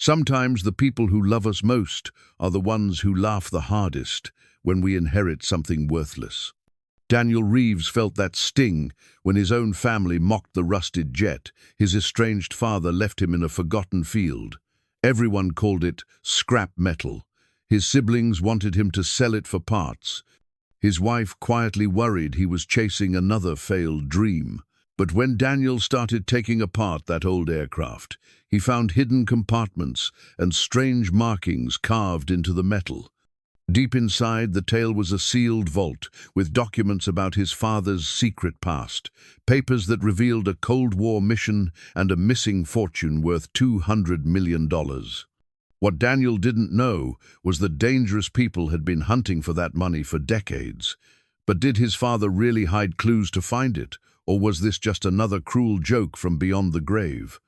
Sometimes the people who love us most are the ones who laugh the hardest when we inherit something worthless. Daniel Reeves felt that sting when his own family mocked the rusted jet his estranged father left him in a forgotten field. Everyone called it scrap metal. His siblings wanted him to sell it for parts. His wife quietly worried he was chasing another failed dream. But when Daniel started taking apart that old aircraft, he found hidden compartments and strange markings carved into the metal. Deep inside, the tale was a sealed vault with documents about his father's secret past, papers that revealed a Cold War mission and a missing fortune worth $200 million. What Daniel didn't know was that dangerous people had been hunting for that money for decades. But did his father really hide clues to find it, or was this just another cruel joke from beyond the grave?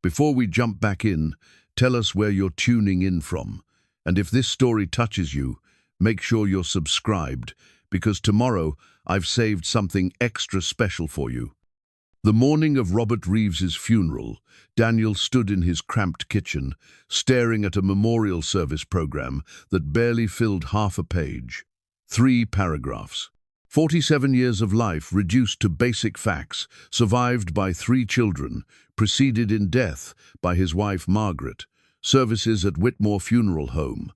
Before we jump back in, tell us where you're tuning in from. And if this story touches you, make sure you're subscribed, because tomorrow I've saved something extra special for you. The morning of Robert Reeves's funeral, Daniel stood in his cramped kitchen, staring at a memorial service program that barely filled half a page. 3 paragraphs. 47 years of life reduced to basic facts, survived by 3 children, preceded in death by his wife Margaret, services at Whitmore Funeral Home.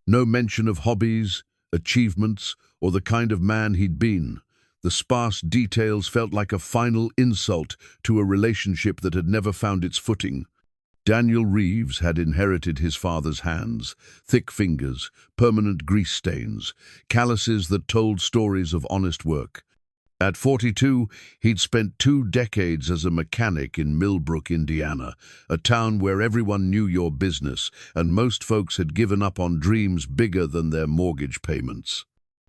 No mention of hobbies, achievements, or the kind of man he'd been. The sparse details felt like a final insult to a relationship that had never found its footing. Daniel Reeves had inherited his father's hands, thick fingers, permanent grease stains, calluses that told stories of honest work. At 42, he'd spent 2 decades as a mechanic in Millbrook, Indiana, a town where everyone knew your business and most folks had given up on dreams bigger than their mortgage payments.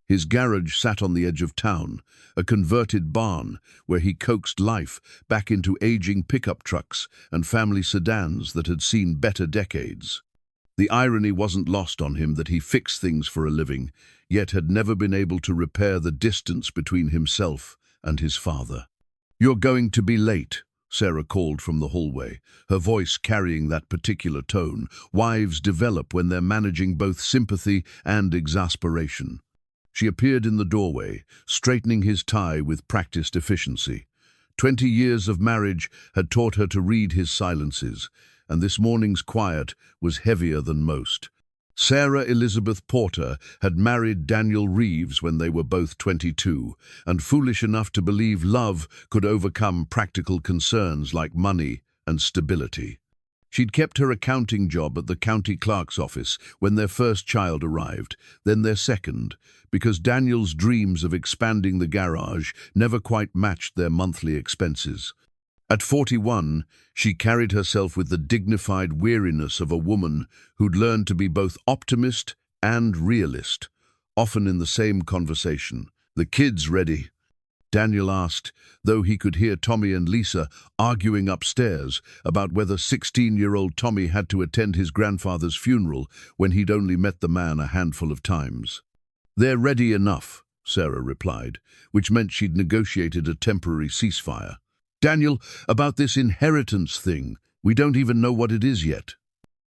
His garage sat on the edge of town, a converted barn where he coaxed life back into aging pickup trucks and family sedans that had seen better decades. The irony wasn't lost on him that he fixed things for a living, yet had never been able to repair the distance between himself and his father. "You're going to be late," Sarah called from the hallway, her voice carrying that particular tone wives develop when they're managing both sympathy and exasperation. She appeared in the doorway, straightening his tie with practiced efficiency. 20 years of marriage had taught her to read his silences, and this morning's quiet was heavier than most. Sarah Elizabeth Porter had married Daniel Reeves when they were both 22, and foolish enough to believe love could overcome practical concerns like money and stability. She'd kept her accounting job at the county clerk's office when their first child arrived, then their second, because Daniel's dreams of expanding the garage never quite matched their monthly expenses. At 41, she carried herself with the dignified weariness of a woman who'd learned to be both optimist and realist, often in the same conversation. "The kids ready?" Daniel asked, though he could hear Tommy and Lisa arguing upstairs about whether 16-year-old Tommy had to attend his grandfather's funeral when he'd only met the man a handful of times. "They're ready enough," Sarah replied, which meant she'd negotiated a temporary ceasefire. "Daniel, about this inheritance thing, we don't even know what it is yet."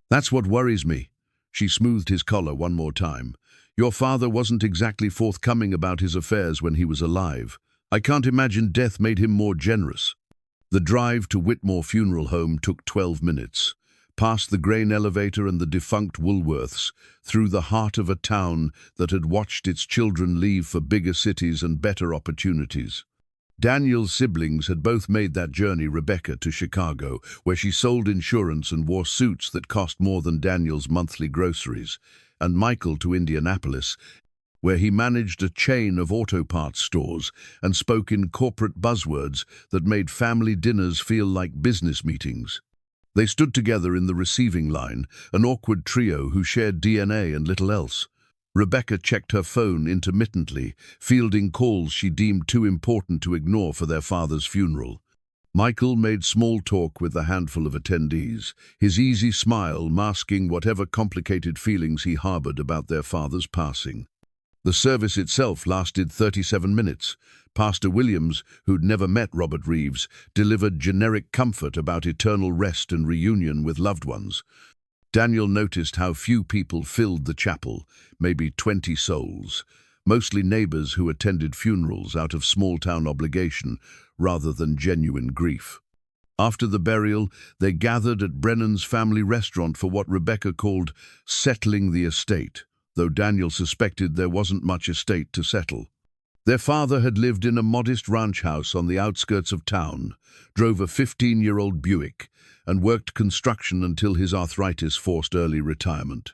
"That's what worries me." She smoothed his collar one more time. "Your father wasn't exactly forthcoming about his affairs when he was alive. I can't imagine death made him more generous." The drive to Whitmore Funeral Home took 12 minutes, past the grain elevator and the defunct Woolworths, through the heart of a town that had watched its children leave for bigger cities and better opportunities. Daniel's siblings had both made that journey. Rebecca to Chicago, where she sold insurance and wore suits that cost more than Daniel's monthly groceries, and Michael to Indianapolis, where he managed a chain of auto parts stores and spoke in corporate buzzwords that made family dinners feel like business meetings. They stood together in the receiving line, an awkward trio who shared DNA and little else. Rebecca checked her phone intermittently, fielding calls she deemed too important to ignore for their father's funeral. Michael made small talk with the handful of attendees, his easy smile masking whatever complicated feelings he harbored about their father's passing. The service itself lasted 37 minutes. Pastor Williams, who'd never met Robert Reeves, delivered generic comfort about eternal rest and reunion with loved ones. Daniel noticed how few people filled the chapel, maybe 20 souls, mostly neighbors who attended funerals out of small-town obligation rather than genuine grief. After the burial, they gathered at Brennan's family restaurant for what Rebecca called settling the estate, though Daniel suspected there wasn't much estate to settle. Their father had lived in a modest ranch house on the outskirts of town, drove a 15-year-old Buick, and worked construction until his arthritis forced early retirement.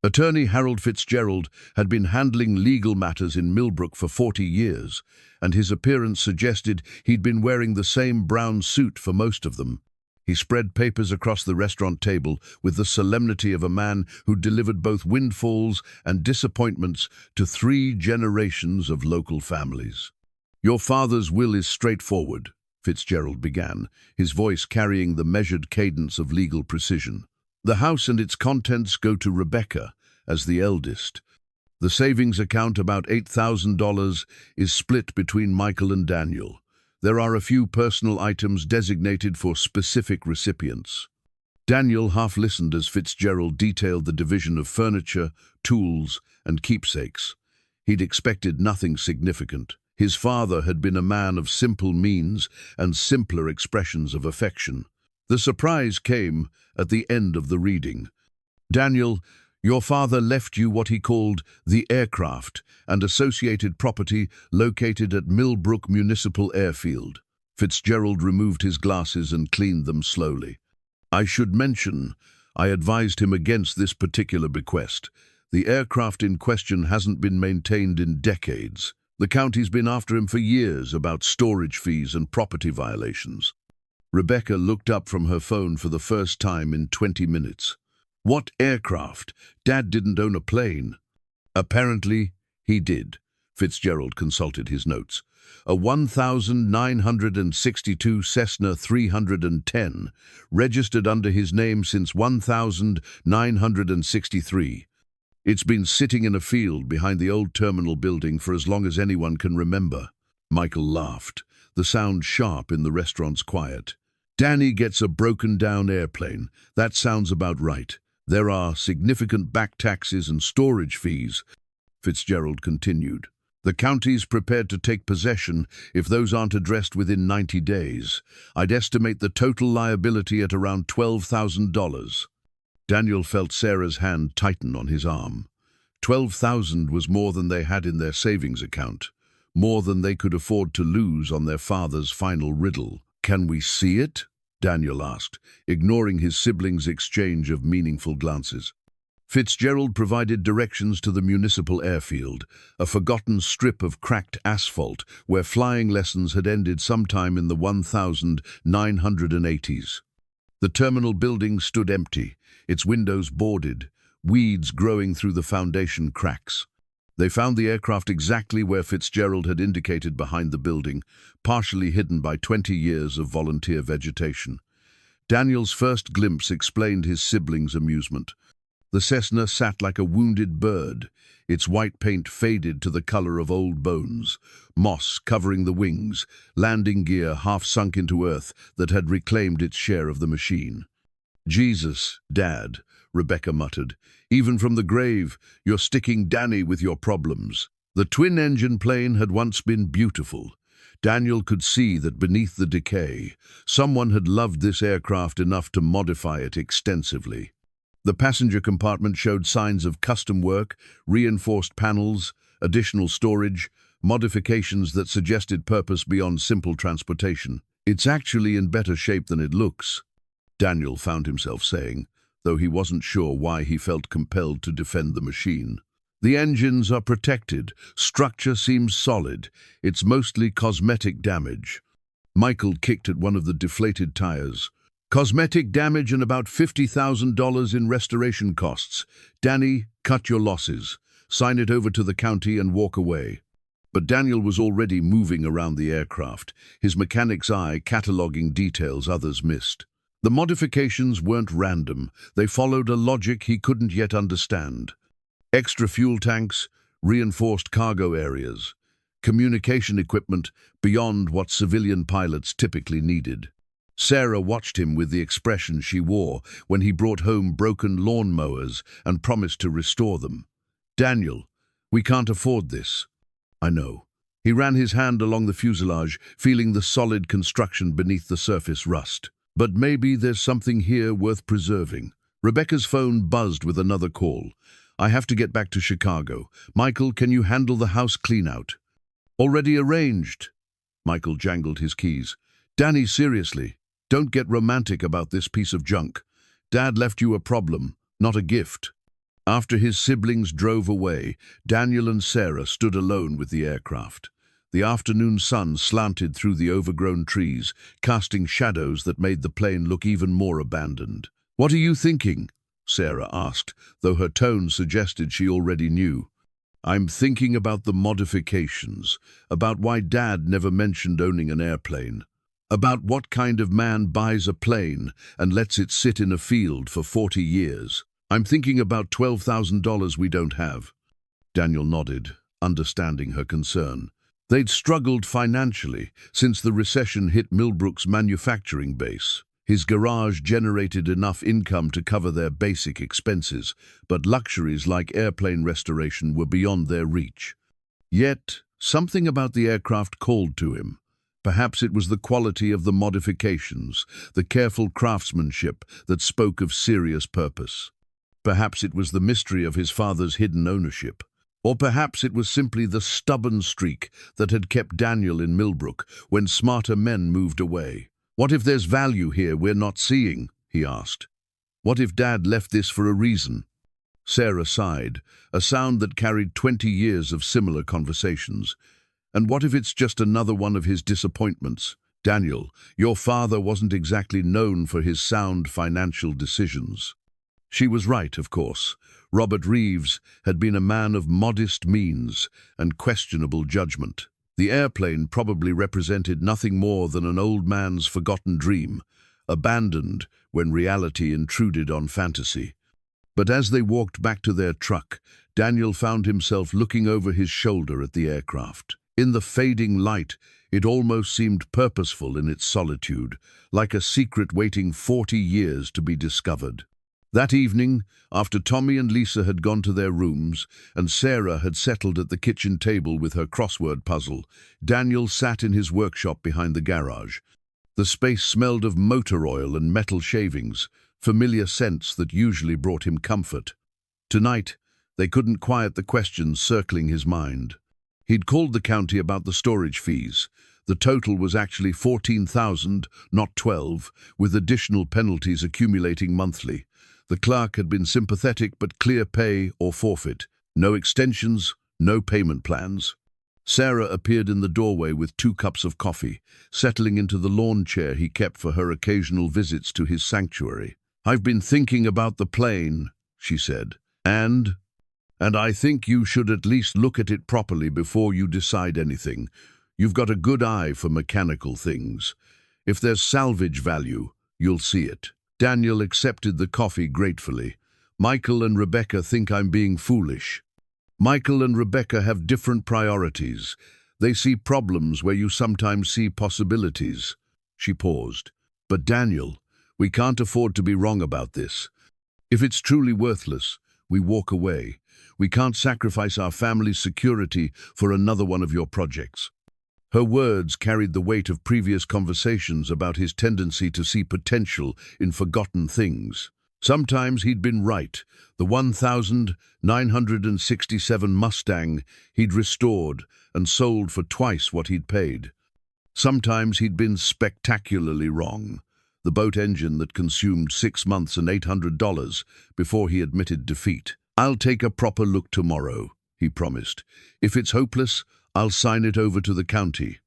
Attorney Harold Fitzgerald had been handling legal matters in Millbrook for 40 years, and his appearance suggested he'd been wearing the same brown suit for most of them. He spread papers across the restaurant table with the solemnity of a man who delivered both windfalls and disappointments to 3 generations of local families. "Your father's will is straightforward," Fitzgerald began, his voice carrying the measured cadence of legal precision. "The house and its contents go to Rebecca, as the eldest. The savings account, about $8,000, is split between Michael and Daniel. There are a few personal items designated for specific recipients." Daniel half listened as Fitzgerald detailed the division of furniture, tools, and keepsakes. He'd expected nothing significant. His father had been a man of simple means and simpler expressions of affection. The surprise came at the end of the reading. "Daniel, your father left you what he called the aircraft and associated property located at Millbrook Municipal Airfield." Fitzgerald removed his glasses and cleaned them slowly. "I should mention, I advised him against this particular bequest. The aircraft in question hasn't been maintained in decades. The county's been after him for years about storage fees and property violations." Rebecca looked up from her phone for the first time in 20 minutes. "What aircraft? Dad didn't own a plane." "Apparently, he did." Fitzgerald consulted his notes. "A 1962 Cessna 310, registered under his name since 1963. It's been sitting in a field behind the old terminal building for as long as anyone can remember." Michael laughed, the sound sharp in the restaurant's quiet. "Danny gets a broken-down airplane. That sounds about right. There are significant back taxes and storage fees," Fitzgerald continued. "The county's prepared to take possession if those aren't addressed within 90 days. I'd estimate the total liability at around $12,000. Daniel felt Sarah's hand tighten on his arm. $12,000 was more than they had in their savings account, more than they could afford to lose on their father's final riddle. "Can we see it?" Daniel asked, ignoring his siblings' exchange of meaningful glances. Fitzgerald provided directions to the municipal airfield, a forgotten strip of cracked asphalt where flying lessons had ended sometime in the 1980s. The terminal building stood empty, its windows boarded, weeds growing through the foundation cracks. They found the aircraft exactly where Fitzgerald had indicated, behind the building, partially hidden by 20 years of volunteer vegetation. Daniel's first glimpse explained his siblings' amusement. The Cessna sat like a wounded bird, its white paint faded to the color of old bones, moss covering the wings, landing gear half sunk into earth that had reclaimed its share of the machine. "Jesus, Dad," Rebecca muttered. "Even from the grave, you're sticking Danny with your problems." The twin-engine plane had once been beautiful. Daniel could see that beneath the decay, someone had loved this aircraft enough to modify it extensively. The passenger compartment showed signs of custom work, reinforced panels, additional storage, modifications that suggested purpose beyond simple transportation. "It's actually in better shape than it looks," Daniel found himself saying, though he wasn't sure why he felt compelled to defend the machine. "The engines are protected. Structure seems solid. It's mostly cosmetic damage." Michael kicked at one of the deflated tires. "Cosmetic damage and about $50,000 in restoration costs. Danny, cut your losses. Sign it over to the county and walk away." But Daniel was already moving around the aircraft, his mechanic's eye cataloging details others missed. The modifications weren't random. They followed a logic he couldn't yet understand. Extra fuel tanks, reinforced cargo areas, communication equipment beyond what civilian pilots typically needed. Sarah watched him with the expression she wore when he brought home broken lawn mowers and promised to restore them. "Daniel, we can't afford this." "I know." He ran his hand along the fuselage, feeling the solid construction beneath the surface rust. "But maybe there's something here worth preserving." Rebecca's phone buzzed with another call. "I have to get back to Chicago. Michael, can you handle the house clean-out?" "Already arranged." Michael jangled his keys. "Danny, seriously, don't get romantic about this piece of junk. Dad left you a problem, not a gift." After his siblings drove away, Daniel and Sarah stood alone with the aircraft. The afternoon sun slanted through the overgrown trees, casting shadows that made the plane look even more abandoned. "What are you thinking?" Sarah asked, though her tone suggested she already knew. "I'm thinking about the modifications, about why Dad never mentioned owning an airplane, about what kind of man buys a plane and lets it sit in a field for 40 years. I'm thinking about $12,000 we don't have." Daniel nodded, understanding her concern. They'd struggled financially since the recession hit Millbrook's manufacturing base. His garage generated enough income to cover their basic expenses, but luxuries like airplane restoration were beyond their reach. Yet, something about the aircraft called to him. Perhaps it was the quality of the modifications, the careful craftsmanship that spoke of serious purpose. Perhaps it was the mystery of his father's hidden ownership. Or perhaps it was simply the stubborn streak that had kept Daniel in Millbrook when smarter men moved away. "What if there's value here we're not seeing?" he asked. "What if Dad left this for a reason?" Sarah sighed, a sound that carried 20 years of similar conversations. "And what if it's just another one of his disappointments? Daniel, your father wasn't exactly known for his sound financial decisions." She was right, of course. Robert Reeves had been a man of modest means and questionable judgment. The airplane probably represented nothing more than an old man's forgotten dream, abandoned when reality intruded on fantasy. But as they walked back to their truck, Daniel found himself looking over his shoulder at the aircraft. In the fading light, it almost seemed purposeful in its solitude, like a secret waiting 40 years to be discovered. That evening, after Tommy and Lisa had gone to their rooms and Sarah had settled at the kitchen table with her crossword puzzle, Daniel sat in his workshop behind the garage. The space smelled of motor oil and metal shavings, familiar scents that usually brought him comfort. Tonight, they couldn't quiet the questions circling his mind. He'd called the county about the storage fees. The total was actually $14,000, not $12, with additional penalties accumulating monthly. The clerk had been sympathetic but clear pay or forfeit. No extensions, no payment plans. Sarah appeared in the doorway with 2 cups of coffee, settling into the lawn chair he kept for her occasional visits to his sanctuary. "I've been thinking about the plane," she said, and I think you should at least look at it properly before you decide anything. You've got a good eye for mechanical things. If there's salvage value, you'll see it." Daniel accepted the coffee gratefully. "Michael and Rebecca think I'm being foolish." "Michael and Rebecca have different priorities. They see problems where you sometimes see possibilities." She paused. "But Daniel, we can't afford to be wrong about this. If it's truly worthless, we walk away. We can't sacrifice our family's security for another one of your projects." Her words carried the weight of previous conversations about his tendency to see potential in forgotten things. Sometimes he'd been right. The 1967 Mustang he'd restored and sold for twice what he'd paid. Sometimes he'd been spectacularly wrong. The boat engine that consumed 6 months and $800 before he admitted defeat. "I'll take a proper look tomorrow," he promised. "If it's hopeless, I'll sign it over to the county."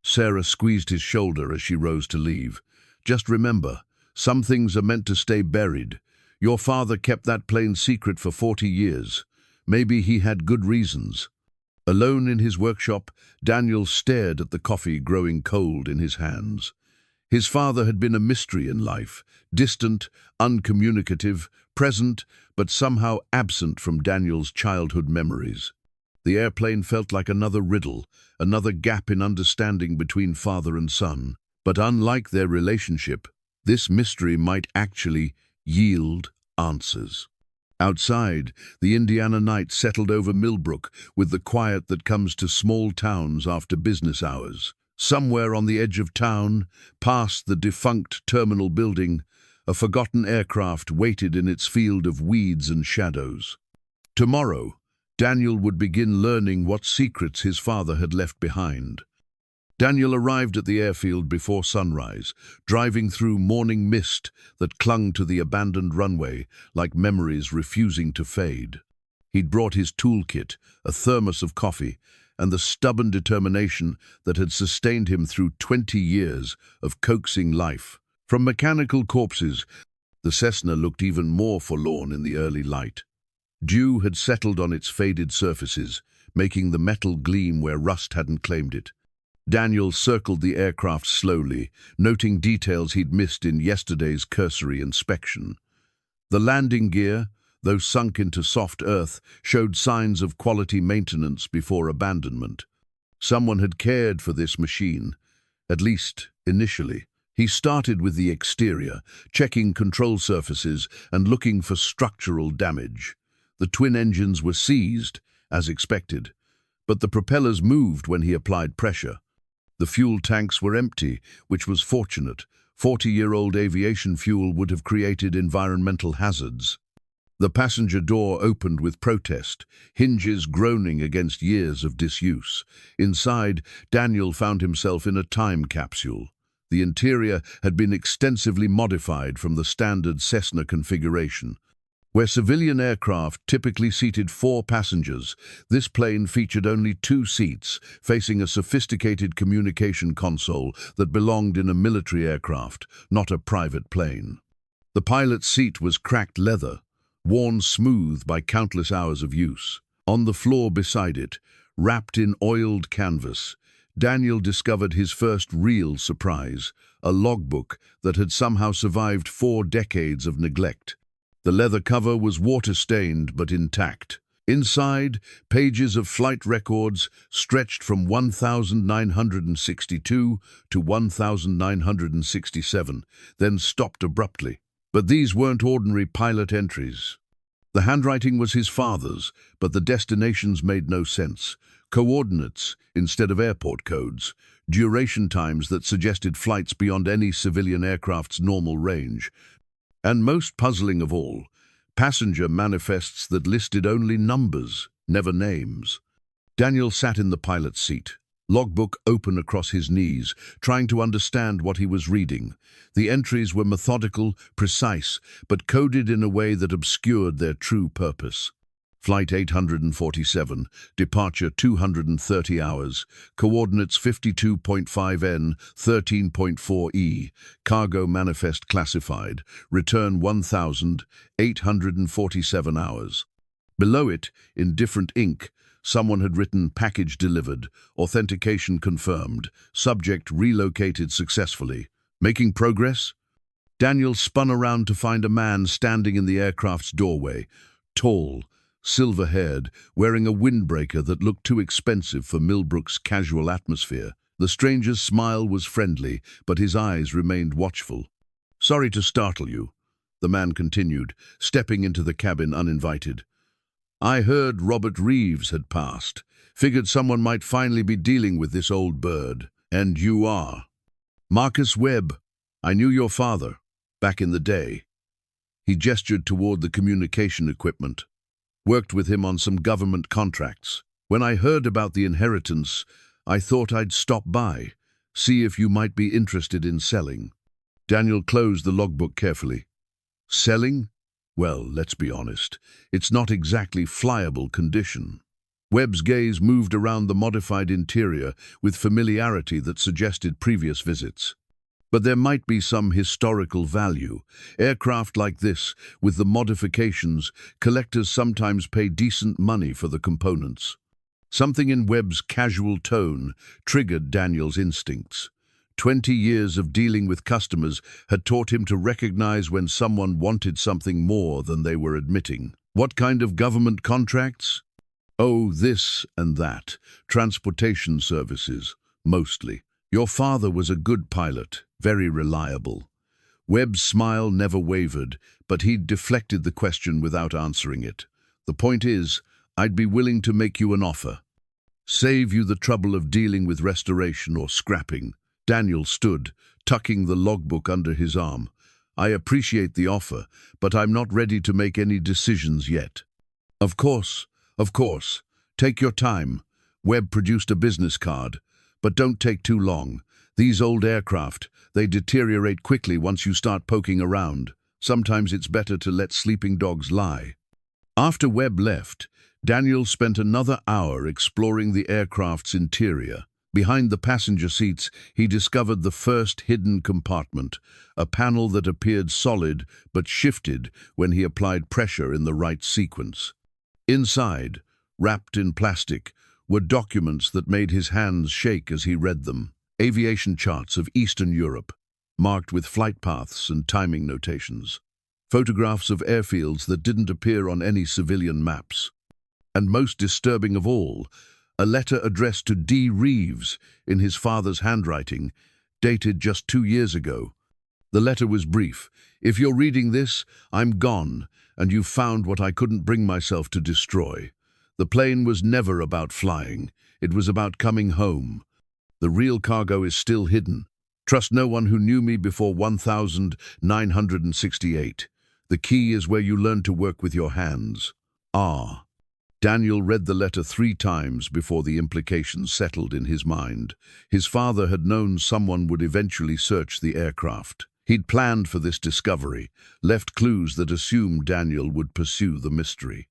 Sarah squeezed his shoulder as she rose to leave. "Just remember, some things are meant to stay buried. Your father kept that plane secret for 40 years. Maybe he had good reasons." Alone in his workshop, Daniel stared at the coffee growing cold in his hands. His father had been a mystery in life, distant, uncommunicative, present, but somehow absent from Daniel's childhood memories. The airplane felt like another riddle, another gap in understanding between father and son. But unlike their relationship, this mystery might actually yield answers. Outside, the Indiana night settled over Millbrook with the quiet that comes to small towns after business hours. Somewhere on the edge of town, past the defunct terminal building, a forgotten aircraft waited in its field of weeds and shadows. Tomorrow, Daniel would begin learning what secrets his father had left behind. Daniel arrived at the airfield before sunrise, driving through morning mist that clung to the abandoned runway like memories refusing to fade. He'd brought his toolkit, a thermos of coffee, and the stubborn determination that had sustained him through 20 years of coaxing life. From mechanical corpses, the Cessna looked even more forlorn in the early light. Dew had settled on its faded surfaces, making the metal gleam where rust hadn't claimed it. Daniel circled the aircraft slowly, noting details he'd missed in yesterday's cursory inspection. The landing gear, though sunk into soft earth, showed signs of quality maintenance before abandonment. Someone had cared for this machine, at least initially. He started with the exterior, checking control surfaces and looking for structural damage. The twin engines were seized, as expected, but the propellers moved when he applied pressure. The fuel tanks were empty, which was fortunate. 40-year-old aviation fuel would have created environmental hazards. The passenger door opened with protest, hinges groaning against years of disuse. Inside, Daniel found himself in a time capsule. The interior had been extensively modified from the standard Cessna configuration. Where civilian aircraft typically seated 4 passengers, this plane featured only 2 seats, facing a sophisticated communication console that belonged in a military aircraft, not a private plane. The pilot's seat was cracked leather, worn smooth by countless hours of use. On the floor beside it, wrapped in oiled canvas, Daniel discovered his first real surprise, a logbook that had somehow survived 4 decades of neglect. The leather cover was water-stained but intact. Inside, pages of flight records stretched from 1962 to 1967, then stopped abruptly. But these weren't ordinary pilot entries. The handwriting was his father's, but the destinations made no sense. Coordinates instead of airport codes, duration times that suggested flights beyond any civilian aircraft's normal range. And most puzzling of all, passenger manifests that listed only numbers, never names. Daniel sat in the pilot's seat, logbook open across his knees, trying to understand what he was reading. The entries were methodical, precise, but coded in a way that obscured their true purpose. Flight 847, departure 230 hours, coordinates 52.5N, 13.4E, cargo manifest classified, return 1,847 hours. Below it, in different ink, someone had written package delivered, authentication confirmed, subject relocated successfully. Making progress? Daniel spun around to find a man standing in the aircraft's doorway, tall, silver-haired, wearing a windbreaker that looked too expensive for Millbrook's casual atmosphere. The stranger's smile was friendly, but his eyes remained watchful. "Sorry to startle you," the man continued, stepping into the cabin uninvited. "I heard Robert Reeves had passed. Figured someone might finally be dealing with this old bird. And you are." "Marcus Webb. I knew your father, back in the day." He gestured toward the communication equipment. "Worked with him on some government contracts. When I heard about the inheritance, I thought I'd stop by, see if you might be interested in selling." Daniel closed the logbook carefully. "Selling? Well, let's be honest. It's not exactly flyable condition." Webb's gaze moved around the modified interior with familiarity that suggested previous visits. But there might be some historical value. Aircraft like this, with the modifications, collectors sometimes pay decent money for the components. Something in Webb's casual tone triggered Daniel's instincts. 20 years of dealing with customers had taught him to recognize when someone wanted something more than they were admitting. What kind of government contracts? Oh, this and that. Transportation services, mostly. Your father was a good pilot, very reliable. Webb's smile never wavered, but he'd deflected the question without answering it. The point is, I'd be willing to make you an offer. Save you the trouble of dealing with restoration or scrapping. Daniel stood, tucking the logbook under his arm. I appreciate the offer, but I'm not ready to make any decisions yet. Of course. Take your time. Webb produced a business card. But don't take too long. These old aircraft, they deteriorate quickly once you start poking around. Sometimes it's better to let sleeping dogs lie. After Webb left, Daniel spent another hour exploring the aircraft's interior. Behind the passenger seats, he discovered the first hidden compartment, a panel that appeared solid but shifted when he applied pressure in the right sequence. Inside, wrapped in plastic, were documents that made his hands shake as he read them. Aviation charts of Eastern Europe, marked with flight paths and timing notations. Photographs of airfields that didn't appear on any civilian maps. And most disturbing of all, a letter addressed to D. Reeves in his father's handwriting, dated just 2 years ago. The letter was brief. If you're reading this, I'm gone, and you've found what I couldn't bring myself to destroy. The plane was never about flying. It was about coming home. The real cargo is still hidden. Trust no one who knew me before 1968. The key is where you learn to work with your hands. Ah. Daniel read the letter 3 times before the implications settled in his mind. His father had known someone would eventually search the aircraft. He'd planned for this discovery, left clues that assumed Daniel would pursue the mystery.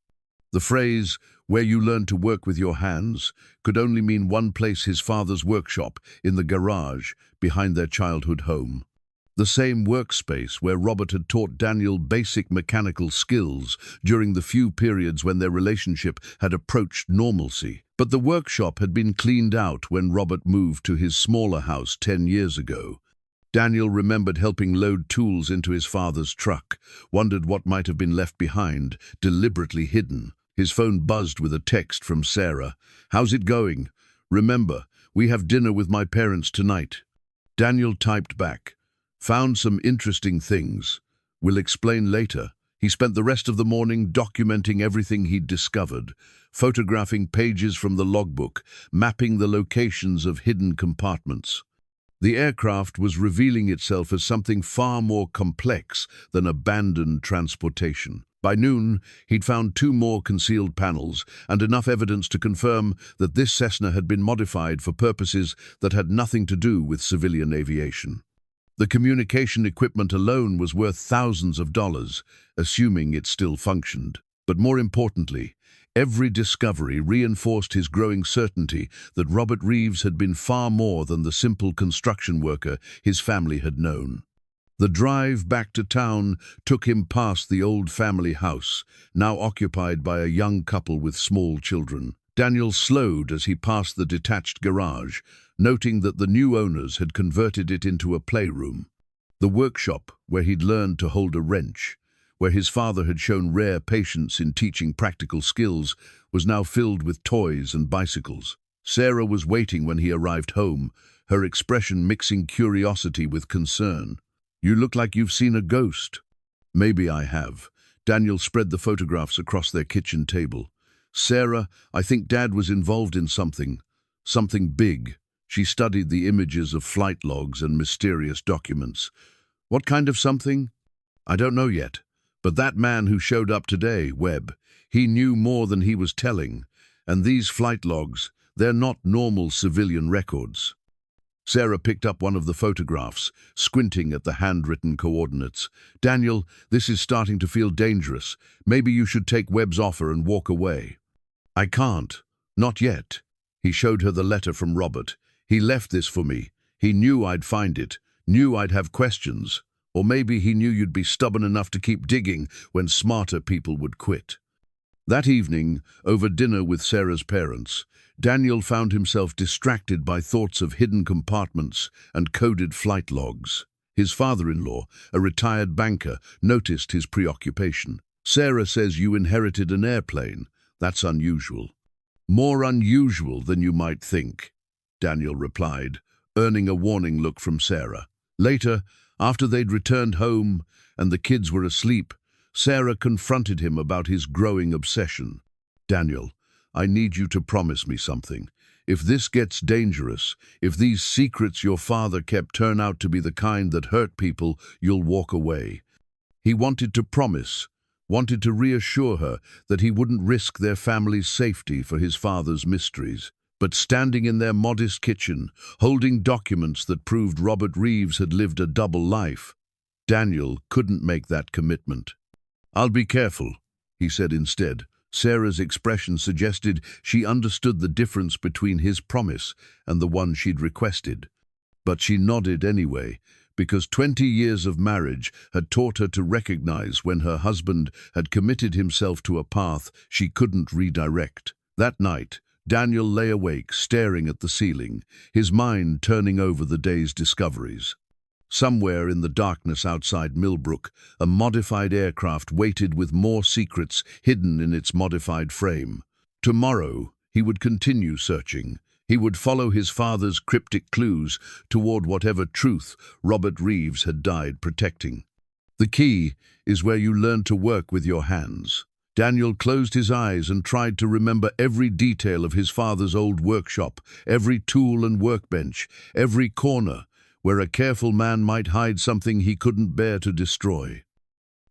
The phrase, where you learn to work with your hands, could only mean one place: his father's workshop, in the garage, behind their childhood home. The same workspace where Robert had taught Daniel basic mechanical skills during the few periods when their relationship had approached normalcy. But the workshop had been cleaned out when Robert moved to his smaller house 10 years ago. Daniel remembered helping load tools into his father's truck, wondered what might have been left behind, deliberately hidden. His phone buzzed with a text from Sarah. "How's it going? Remember, we have dinner with my parents tonight." Daniel typed back, "Found some interesting things. Will explain later." He spent the rest of the morning documenting everything he'd discovered, photographing pages from the logbook, mapping the locations of hidden compartments. The aircraft was revealing itself as something far more complex than abandoned transportation. By noon, he'd found 2 more concealed panels and enough evidence to confirm that this Cessna had been modified for purposes that had nothing to do with civilian aviation. The communication equipment alone was worth thousands of dollars, assuming it still functioned. But more importantly, every discovery reinforced his growing certainty that Robert Reeves had been far more than the simple construction worker his family had known. The drive back to town took him past the old family house, now occupied by a young couple with small children. Daniel slowed as he passed the detached garage, noting that the new owners had converted it into a playroom. The workshop, where he'd learned to hold a wrench, where his father had shown rare patience in teaching practical skills, was now filled with toys and bicycles. Sarah was waiting when he arrived home, her expression mixing curiosity with concern. "You look like you've seen a ghost." "Maybe I have." Daniel spread the photographs across their kitchen table. "Sarah, I think Dad was involved in something big." She studied the images of flight logs and mysterious documents. "What kind of something?" "I don't know yet. But that man who showed up today, Webb, he knew more than he was telling. And these flight logs, they're not normal civilian records." Sarah picked up one of the photographs, squinting at the handwritten coordinates. "Daniel, this is starting to feel dangerous. Maybe you should take Webb's offer and walk away." "I can't. Not yet." He showed her the letter from Robert. "He left this for me. He knew I'd find it, knew I'd have questions. Or maybe he knew you'd be stubborn enough to keep digging when smarter people would quit." That evening, over dinner with Sarah's parents, Daniel found himself distracted by thoughts of hidden compartments and coded flight logs. His father-in-law, a retired banker, noticed his preoccupation. "Sarah says you inherited an airplane. That's unusual." "More unusual than you might think," Daniel replied, earning a warning look from Sarah. Later, after they'd returned home and the kids were asleep, Sarah confronted him about his growing obsession. "Daniel, I need you to promise me something. If this gets dangerous, if these secrets your father kept turn out to be the kind that hurt people, you'll walk away." He wanted to promise, wanted to reassure her that he wouldn't risk their family's safety for his father's mysteries. But standing in their modest kitchen, holding documents that proved Robert Reeves had lived a double life, Daniel couldn't make that commitment. "I'll be careful," he said instead. Sarah's expression suggested she understood the difference between his promise and the one she'd requested. But she nodded anyway, because 20 years of marriage had taught her to recognize when her husband had committed himself to a path she couldn't redirect. That night, Daniel lay awake, staring at the ceiling, his mind turning over the day's discoveries. Somewhere in the darkness outside Millbrook, a modified aircraft waited with more secrets hidden in its modified frame. Tomorrow, he would continue searching. He would follow his father's cryptic clues toward whatever truth Robert Reeves had died protecting. The key is where you learn to work with your hands. Daniel closed his eyes and tried to remember every detail of his father's old workshop, every tool and workbench, every corner where a careful man might hide something he couldn't bear to destroy.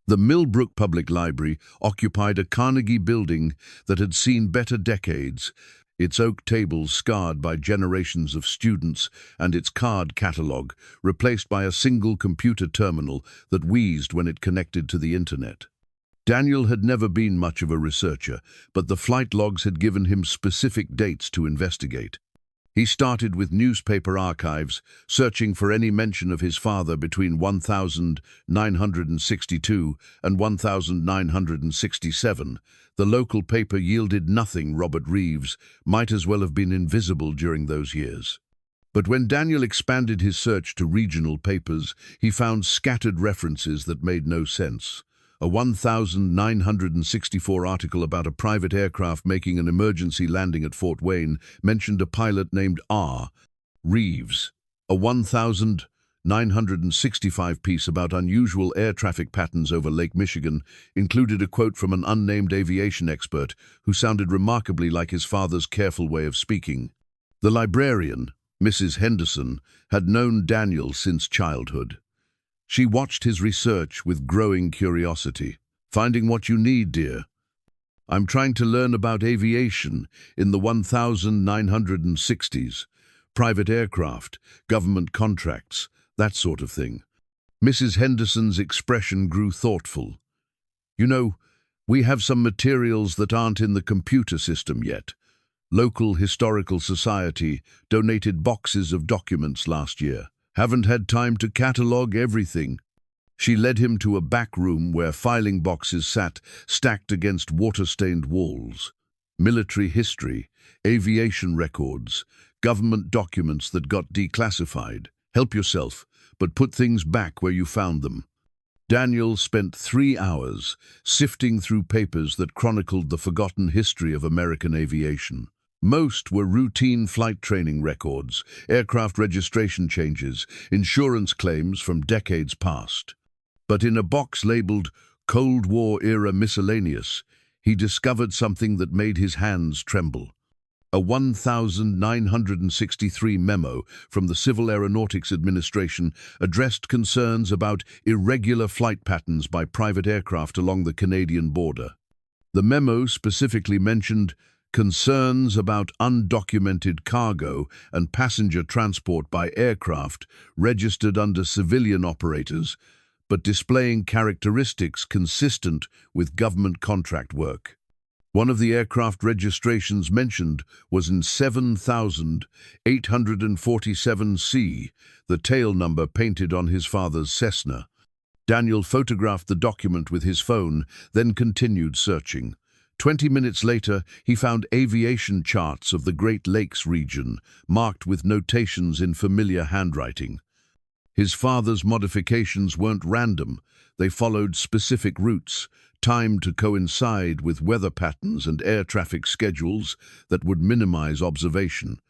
The Millbrook Public Library occupied a Carnegie building that had seen better decades, its oak tables scarred by generations of students and its card catalogue replaced by a single computer terminal that wheezed when it connected to the internet. Daniel had never been much of a researcher, but the flight logs had given him specific dates to investigate. He started with newspaper archives, searching for any mention of his father between 1962 and 1967. The local paper yielded nothing. Robert Reeves might as well have been invisible during those years. But when Daniel expanded his search to regional papers, he found scattered references that made no sense. A 1964 article about a private aircraft making an emergency landing at Fort Wayne mentioned a pilot named R. Reeves. A 1965 piece about unusual air traffic patterns over Lake Michigan included a quote from an unnamed aviation expert who sounded remarkably like his father's careful way of speaking. The librarian, Mrs. Henderson, had known Daniel since childhood. She watched his research with growing curiosity. "Finding what you need, dear. I'm trying to learn about aviation in the 1960s. Private aircraft, government contracts, that sort of thing." Mrs. Henderson's expression grew thoughtful. "You know, we have some materials that aren't in the computer system yet. Local Historical Society donated boxes of documents last year. Haven't had time to catalogue everything." She led him to a back room where filing boxes sat stacked against water-stained walls. Military history, aviation records, government documents that got declassified. "Help yourself, but put things back where you found them." Daniel spent 3 hours sifting through papers that chronicled the forgotten history of American aviation. Most were routine flight training records, aircraft registration changes, insurance claims from decades past. But in a box labeled Cold War-era miscellaneous, he discovered something that made his hands tremble. A 1963 memo from the Civil Aeronautics Administration addressed concerns about irregular flight patterns by private aircraft along the Canadian border. The memo specifically mentioned concerns about undocumented cargo and passenger transport by aircraft registered under civilian operators, but displaying characteristics consistent with government contract work. One of the aircraft registrations mentioned was in 7847C, the tail number painted on his father's Cessna. Daniel photographed the document with his phone, then continued searching. 20 minutes later, he found aviation charts of the Great Lakes region, marked with notations in familiar handwriting. His father's modifications weren't random. They followed specific routes, timed to coincide with weather patterns and air traffic schedules that would minimize observation.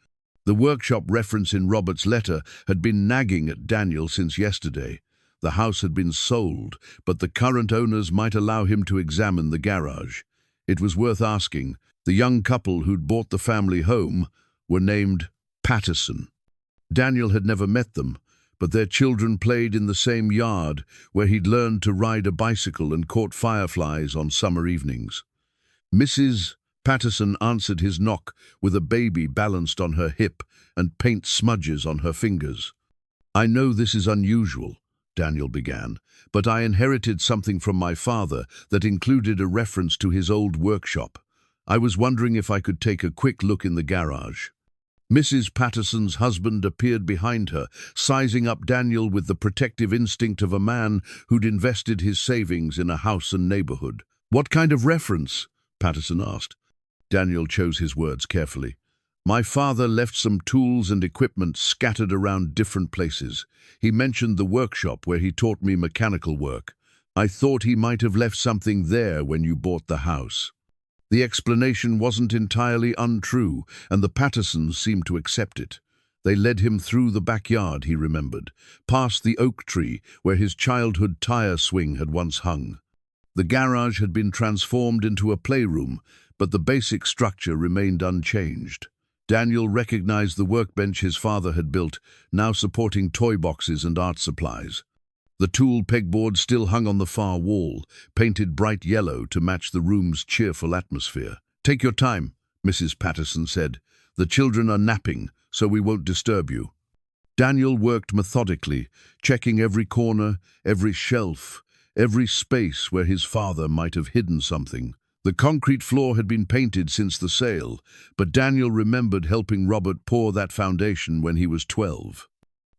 The workshop reference in Robert's letter had been nagging at Daniel since yesterday. The house had been sold, but the current owners might allow him to examine the garage. It was worth asking. The young couple who'd bought the family home were named Patterson. Daniel had never met them, but their children played in the same yard where he'd learned to ride a bicycle and caught fireflies on summer evenings. Mrs. Patterson answered his knock with a baby balanced on her hip and paint smudges on her fingers. "I know this is unusual," Daniel began, "but I inherited something from my father that included a reference to his old workshop. I was wondering if I could take a quick look in the garage." Mrs. Patterson's husband appeared behind her, sizing up Daniel with the protective instinct of a man who'd invested his savings in a house and neighborhood. "What kind of reference?" Patterson asked. Daniel chose his words carefully. "My father left some tools and equipment scattered around different places. He mentioned the workshop where he taught me mechanical work. I thought he might have left something there when you bought the house." The explanation wasn't entirely untrue, and the Pattersons seemed to accept it. They led him through the backyard, he remembered, past the oak tree where his childhood tire swing had once hung. The garage had been transformed into a playroom, but the basic structure remained unchanged. Daniel recognized the workbench his father had built, now supporting toy boxes and art supplies. The tool pegboard still hung on the far wall, painted bright yellow to match the room's cheerful atmosphere. "Take your time," Mrs. Patterson said. "The children are napping, so we won't disturb you." Daniel worked methodically, checking every corner, every shelf, every space where his father might have hidden something. The concrete floor had been painted since the sale, but Daniel remembered helping Robert pour that foundation when he was 12.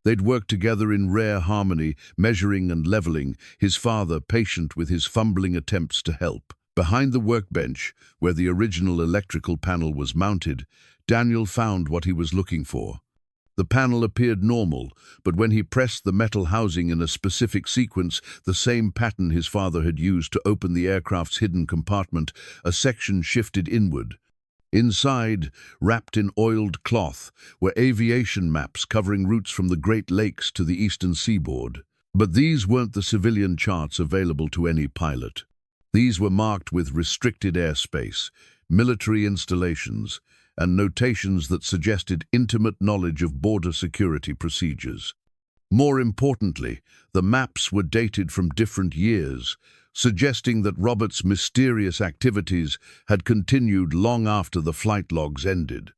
They'd worked together in rare harmony, measuring and leveling, his father patient with his fumbling attempts to help. Behind the workbench, where the original electrical panel was mounted, Daniel found what he was looking for. The panel appeared normal, but when he pressed the metal housing in a specific sequence, the same pattern his father had used to open the aircraft's hidden compartment, a section shifted inward. Inside, wrapped in oiled cloth, were aviation maps covering routes from the Great Lakes to the eastern seaboard. But these weren't the civilian charts available to any pilot. These were marked with restricted airspace, military installations, and notations that suggested intimate knowledge of border security procedures. More importantly, the maps were dated from different years, suggesting that Robert's mysterious activities had continued long after the flight logs ended.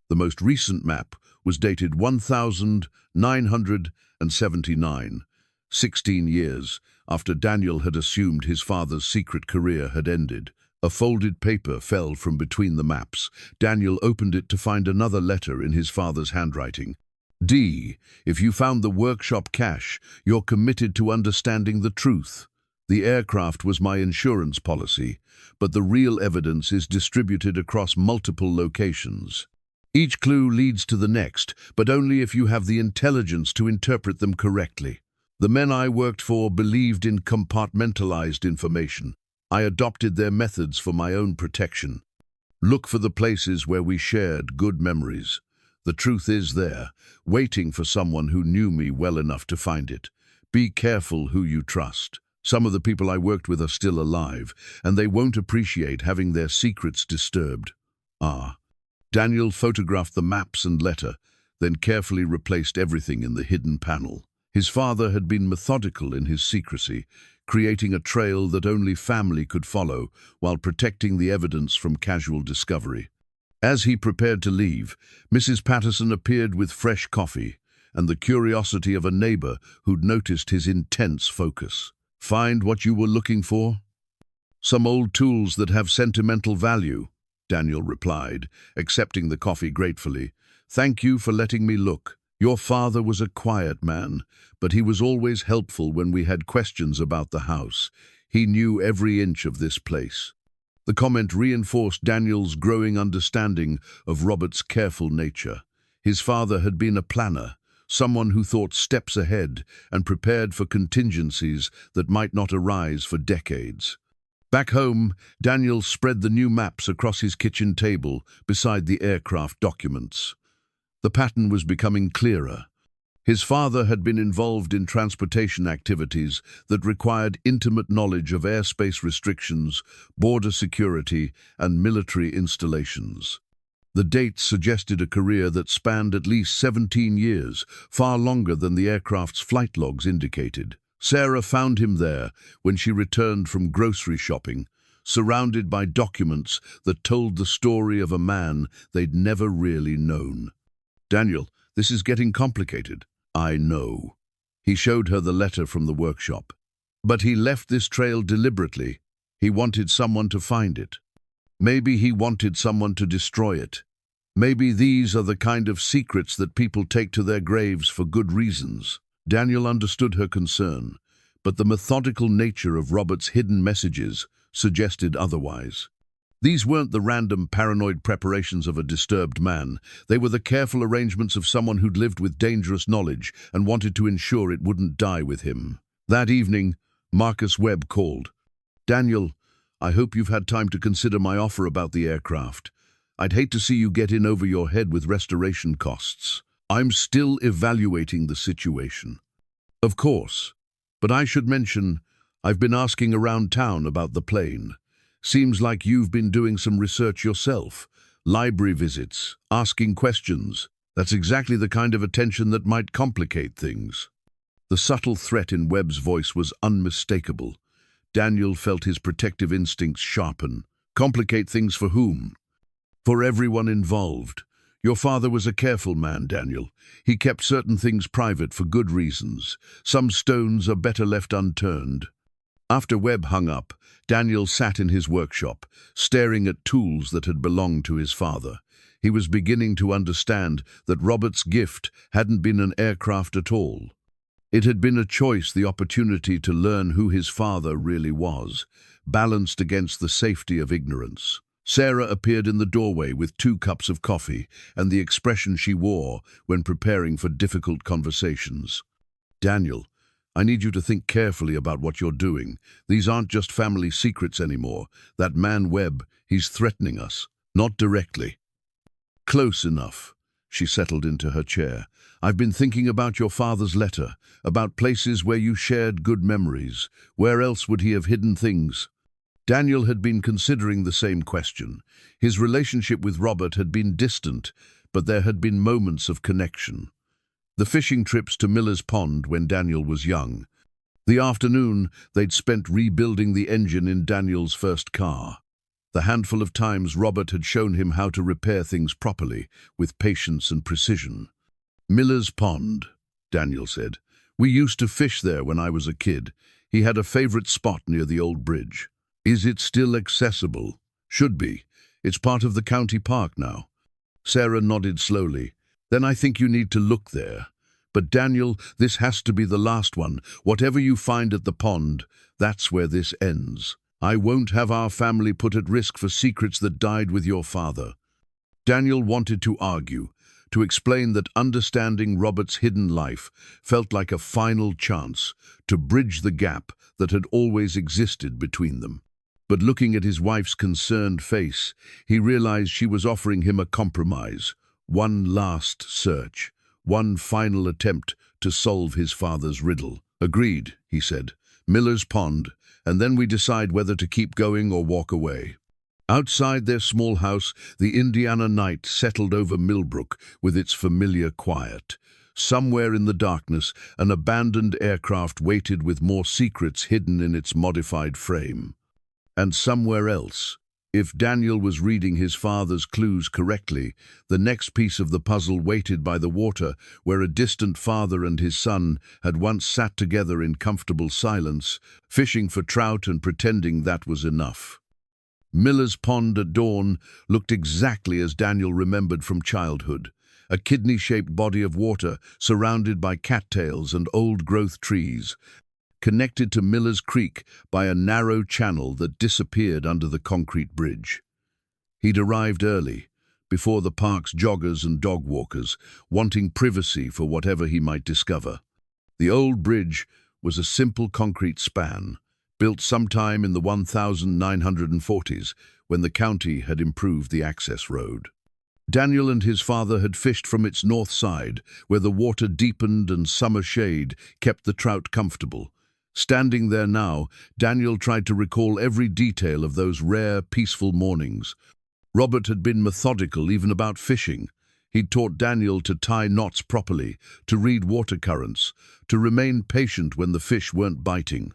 The most recent map was dated 1979, 16 years after Daniel had assumed his father's secret career had ended. A folded paper fell from between the maps. Daniel opened it to find another letter in his father's handwriting. "D, if you found the workshop cache, you're committed to understanding the truth. The aircraft was my insurance policy, but the real evidence is distributed across multiple locations. Each clue leads to the next, but only if you have the intelligence to interpret them correctly. The men I worked for believed in compartmentalized information. I adopted their methods for my own protection. Look for the places where we shared good memories. The truth is there, waiting for someone who knew me well enough to find it. Be careful who you trust. Some of the people I worked with are still alive, and they won't appreciate having their secrets disturbed. Ah." Daniel photographed the maps and letter, then carefully replaced everything in the hidden panel. His father had been methodical in his secrecy, creating a trail that only family could follow while protecting the evidence from casual discovery. As he prepared to leave, Mrs. Patterson appeared with fresh coffee and the curiosity of a neighbor who'd noticed his intense focus. "Find what you were looking for?" "Some old tools that have sentimental value," Daniel replied, accepting the coffee gratefully. "Thank you for letting me look. Your father was a quiet man, but he was always helpful when we had questions about the house. He knew every inch of this place." The comment reinforced Daniel's growing understanding of Robert's careful nature. His father had been a planner, someone who thought steps ahead and prepared for contingencies that might not arise for decades. Back home, Daniel spread the new maps across his kitchen table beside the aircraft documents. The pattern was becoming clearer. His father had been involved in transportation activities that required intimate knowledge of airspace restrictions, border security, and military installations. The dates suggested a career that spanned at least 17 years, far longer than the aircraft's flight logs indicated. Sarah found him there when she returned from grocery shopping, surrounded by documents that told the story of a man they'd never really known. "Daniel, this is getting complicated." "I know." He showed her the letter from the workshop. "But he left this trail deliberately. He wanted someone to find it. Maybe he wanted someone to destroy it. Maybe these are the kind of secrets that people take to their graves for good reasons." Daniel understood her concern, but the methodical nature of Robert's hidden messages suggested otherwise. These weren't the random paranoid preparations of a disturbed man. They were the careful arrangements of someone who'd lived with dangerous knowledge and wanted to ensure it wouldn't die with him. That evening, Marcus Webb called. "Daniel, I hope you've had time to consider my offer about the aircraft. I'd hate to see you get in over your head with restoration costs. I'm still evaluating the situation." "Of course, but I should mention, I've been asking around town about the plane. Seems like you've been doing some research yourself. Library visits, asking questions. That's exactly the kind of attention that might complicate things." The subtle threat in Webb's voice was unmistakable. Daniel felt his protective instincts sharpen. Complicate things for whom? "For everyone involved. Your father was a careful man, Daniel. He kept certain things private for good reasons. Some stones are better left unturned." After Webb hung up, Daniel sat in his workshop, staring at tools that had belonged to his father. He was beginning to understand that Robert's gift hadn't been an aircraft at all. It had been a choice, the opportunity to learn who his father really was, balanced against the safety of ignorance. Sarah appeared in the doorway with 2 cups of coffee and the expression she wore when preparing for difficult conversations. "Daniel, I need you to think carefully about what you're doing. These aren't just family secrets anymore. That man Webb, he's threatening us. Not directly." "Close enough." She settled into her chair. "I've been thinking about your father's letter, about places where you shared good memories. Where else would he have hidden things?" Daniel had been considering the same question. His relationship with Robert had been distant, but there had been moments of connection. The fishing trips to Miller's Pond when Daniel was young. The afternoon they'd spent rebuilding the engine in Daniel's first car. The handful of times Robert had shown him how to repair things properly, with patience and precision. "Miller's Pond," Daniel said. "We used to fish there when I was a kid. He had a favorite spot near the old bridge." "Is it still accessible?" "Should be. It's part of the county park now." Sarah nodded slowly. "Then I think you need to look there. But Daniel, this has to be the last one. Whatever you find at the pond, that's where this ends. I won't have our family put at risk for secrets that died with your father." Daniel wanted to argue, to explain that understanding Robert's hidden life felt like a final chance to bridge the gap that had always existed between them. But looking at his wife's concerned face, he realized she was offering him a compromise, one last search, one final attempt to solve his father's riddle. "Agreed," he said. "Miller's Pond, and then we decide whether to keep going or walk away." Outside their small house, the Indiana night settled over Millbrook with its familiar quiet. Somewhere in the darkness, an abandoned aircraft waited with more secrets hidden in its modified frame. And somewhere else, if Daniel was reading his father's clues correctly, the next piece of the puzzle waited by the water, where a distant father and his son had once sat together in comfortable silence, fishing for trout and pretending that was enough. Miller's Pond at dawn looked exactly as Daniel remembered from childhood, a kidney-shaped body of water surrounded by cattails and old-growth trees, connected to Miller's Creek by a narrow channel that disappeared under the concrete bridge. He'd arrived early, before the park's joggers and dog walkers, wanting privacy for whatever he might discover. The old bridge was a simple concrete span, built sometime in the 1940s when the county had improved the access road. Daniel and his father had fished from its north side, where the water deepened and summer shade kept the trout comfortable. Standing there now, Daniel tried to recall every detail of those rare, peaceful mornings. Robert had been methodical even about fishing. He'd taught Daniel to tie knots properly, to read water currents, to remain patient when the fish weren't biting.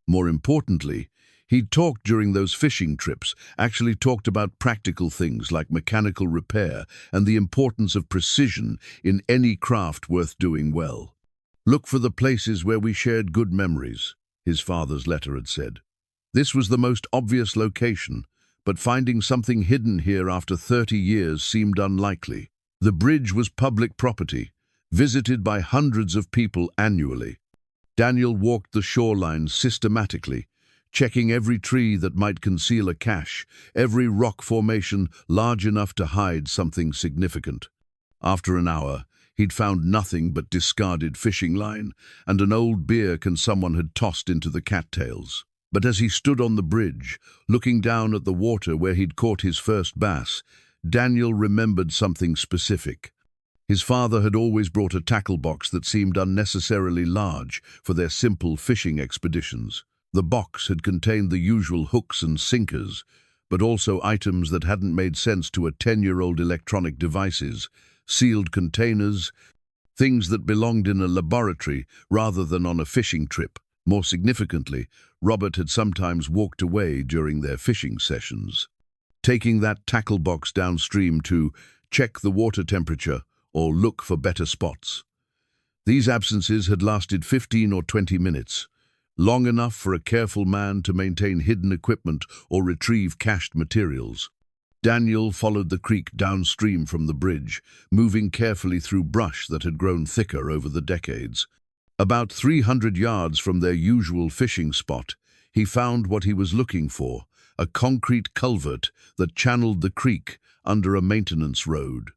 More importantly, he'd talked during those fishing trips, actually talked about practical things like mechanical repair and the importance of precision in any craft worth doing well. "Look for the places where we shared good memories," his father's letter had said. This was the most obvious location, but finding something hidden here after 30 years seemed unlikely. The bridge was public property, visited by hundreds of people annually. Daniel walked the shoreline systematically, checking every tree that might conceal a cache, every rock formation large enough to hide something significant. After an hour, he'd found nothing but discarded fishing line and an old beer can someone had tossed into the cattails. But as he stood on the bridge, looking down at the water where he'd caught his first bass, Daniel remembered something specific. His father had always brought a tackle box that seemed unnecessarily large for their simple fishing expeditions. The box had contained the usual hooks and sinkers, but also items that hadn't made sense to a 10-year-old electronic devices, sealed containers, things that belonged in a laboratory rather than on a fishing trip. More significantly, Robert had sometimes walked away during their fishing sessions, taking that tackle box downstream to check the water temperature or look for better spots. These absences had lasted 15 or 20 minutes, long enough for a careful man to maintain hidden equipment or retrieve cached materials. Daniel followed the creek downstream from the bridge, moving carefully through brush that had grown thicker over the decades. About 300 yards from their usual fishing spot, he found what he was looking for, a concrete culvert that channeled the creek under a maintenance road.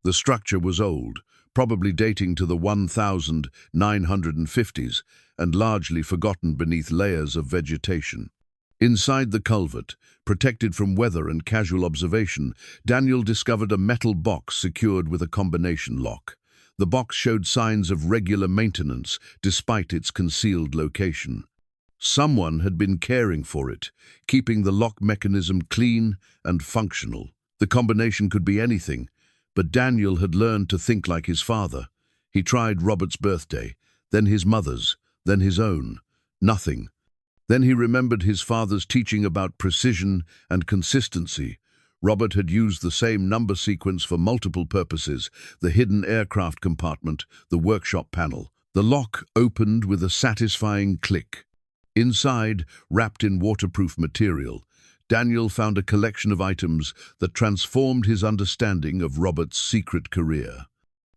The structure was old, probably dating to the 1950s, and largely forgotten beneath layers of vegetation. Inside the culvert, protected from weather and casual observation, Daniel discovered a metal box secured with a combination lock. The box showed signs of regular maintenance despite its concealed location. Someone had been caring for it, keeping the lock mechanism clean and functional. The combination could be anything, but Daniel had learned to think like his father. He tried Robert's birthday, then his mother's, then his own. Nothing. Then he remembered his father's teaching about precision and consistency. Robert had used the same number sequence for multiple purposes: the hidden aircraft compartment, the workshop panel. The lock opened with a satisfying click. Inside, wrapped in waterproof material, Daniel found a collection of items that transformed his understanding of Robert's secret career.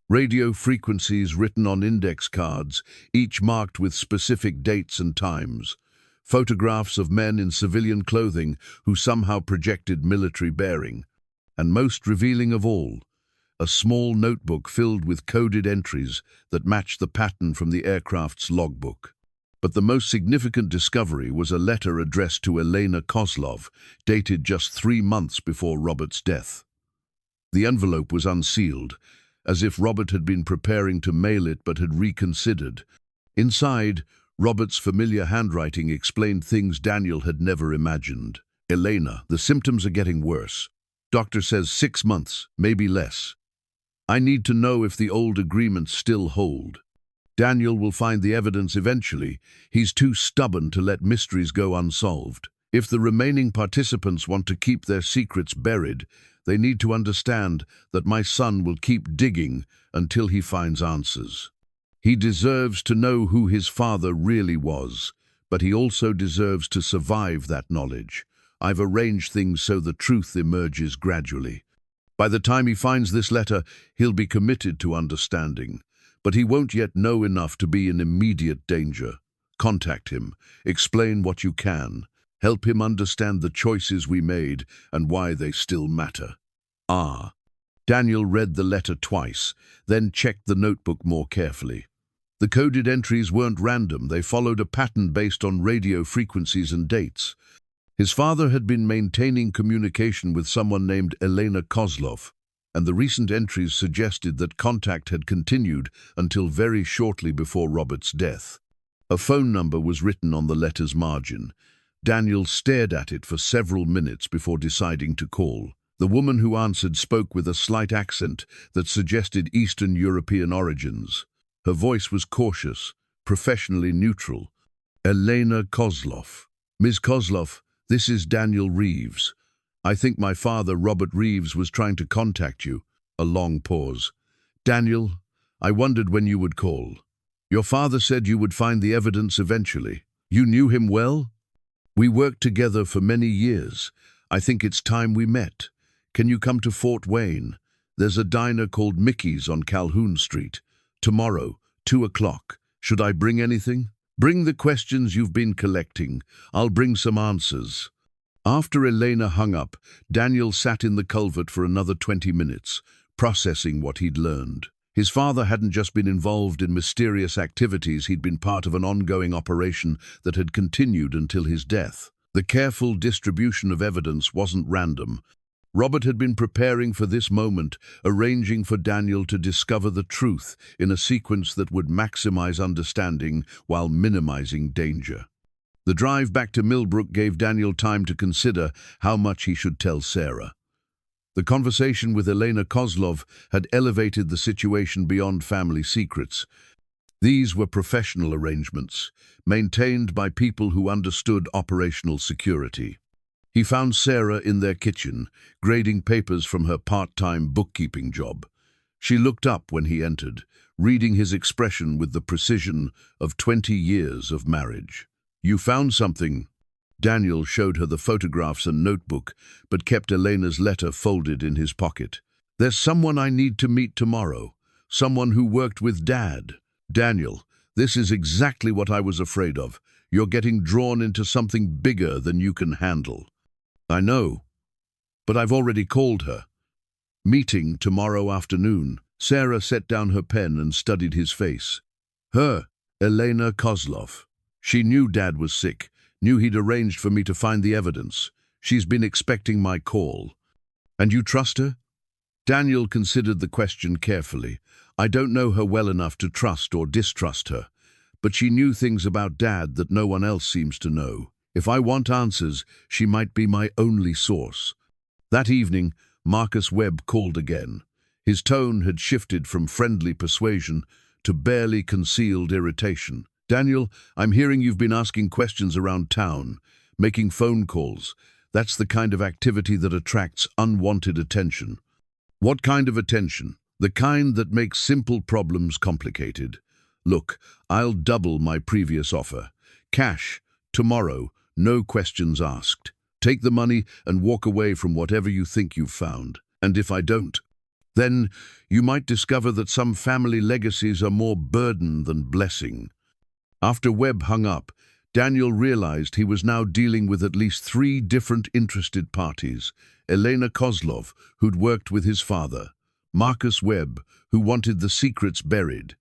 Radio frequencies written on index cards, each marked with specific dates and times. Photographs of men in civilian clothing who somehow projected military bearing. And most revealing of all, a small notebook filled with coded entries that matched the pattern from the aircraft's logbook. But the most significant discovery was a letter addressed to Elena Kozlov, dated just 3 months before Robert's death. The envelope was unsealed, as if Robert had been preparing to mail it but had reconsidered. Inside, Robert's familiar handwriting explained things Daniel had never imagined. "Elena, the symptoms are getting worse. Doctor says 6 months, maybe less. I need to know if the old agreements still hold. Daniel will find the evidence eventually. He's too stubborn to let mysteries go unsolved. If the remaining participants want to keep their secrets buried, they need to understand that my son will keep digging until he finds answers. He deserves to know who his father really was, but he also deserves to survive that knowledge. I've arranged things so the truth emerges gradually. By the time he finds this letter, he'll be committed to understanding, but he won't yet know enough to be in immediate danger. Contact him, explain what you can, help him understand the choices we made and why they still matter." Daniel read the letter twice, then checked the notebook more carefully. The coded entries weren't random, they followed a pattern based on radio frequencies and dates. His father had been maintaining communication with someone named Elena Kozlov. and the recent entries suggested that contact had continued until very shortly before Robert's death. A phone number was written on the letter's margin. Daniel stared at it for several minutes before deciding to call. The woman who answered spoke with a slight accent that suggested Eastern European origins. Her voice was cautious, professionally neutral. Elena Kozlov. Ms. Kozlov, this is Daniel Reeves. I think my father, Robert Reeves, was trying to contact you. A long pause. Daniel, I wondered when you would call. Your father said you would find the evidence eventually. You knew him well? We worked together for many years. I think it's time we met. Can you come to Fort Wayne? There's a diner called Mickey's on Calhoun Street. Tomorrow, 2 o'clock. Should I bring anything? Bring the questions you've been collecting. I'll bring some answers. After Elena hung up, Daniel sat in the culvert for another 20 minutes, processing what he'd learned. His father hadn't just been involved in mysterious activities, he'd been part of an ongoing operation that had continued until his death. The careful distribution of evidence wasn't random. Robert had been preparing for this moment, arranging for Daniel to discover the truth in a sequence that would maximize understanding while minimizing danger. The drive back to Millbrook gave Daniel time to consider how much he should tell Sarah. The conversation with Elena Kozlov had elevated the situation beyond family secrets. These were professional arrangements, maintained by people who understood operational security. He found Sarah in their kitchen, grading papers from her part-time bookkeeping job. She looked up when he entered, reading his expression with the precision of 20 years of marriage. You found something? Daniel showed her the photographs and notebook, but kept Elena's letter folded in his pocket. There's someone I need to meet tomorrow, someone who worked with Dad. Daniel, this is exactly what I was afraid of. You're getting drawn into something bigger than you can handle. I know, but I've already called her. Meeting tomorrow afternoon. Sarah set down her pen and studied his face. Her, Elena Kozlov. She knew Dad was sick, knew he'd arranged for me to find the evidence. She's been expecting my call. And you trust her? Daniel considered the question carefully. I don't know her well enough to trust or distrust her, but she knew things about Dad that no one else seems to know. If I want answers, she might be my only source. That evening, Marcus Webb called again. His tone had shifted from friendly persuasion to barely concealed irritation. Daniel, I'm hearing you've been asking questions around town, making phone calls. That's the kind of activity that attracts unwanted attention. What kind of attention? The kind that makes simple problems complicated. Look, I'll double my previous offer. Cash, tomorrow, no questions asked. Take the money and walk away from whatever you think you've found. And if I don't, then you might discover that some family legacies are more burden than blessing. After Webb hung up, Daniel realized he was now dealing with at least 3 different interested parties. Elena Kozlov, who'd worked with his father, Marcus Webb, who wanted the secrets buried,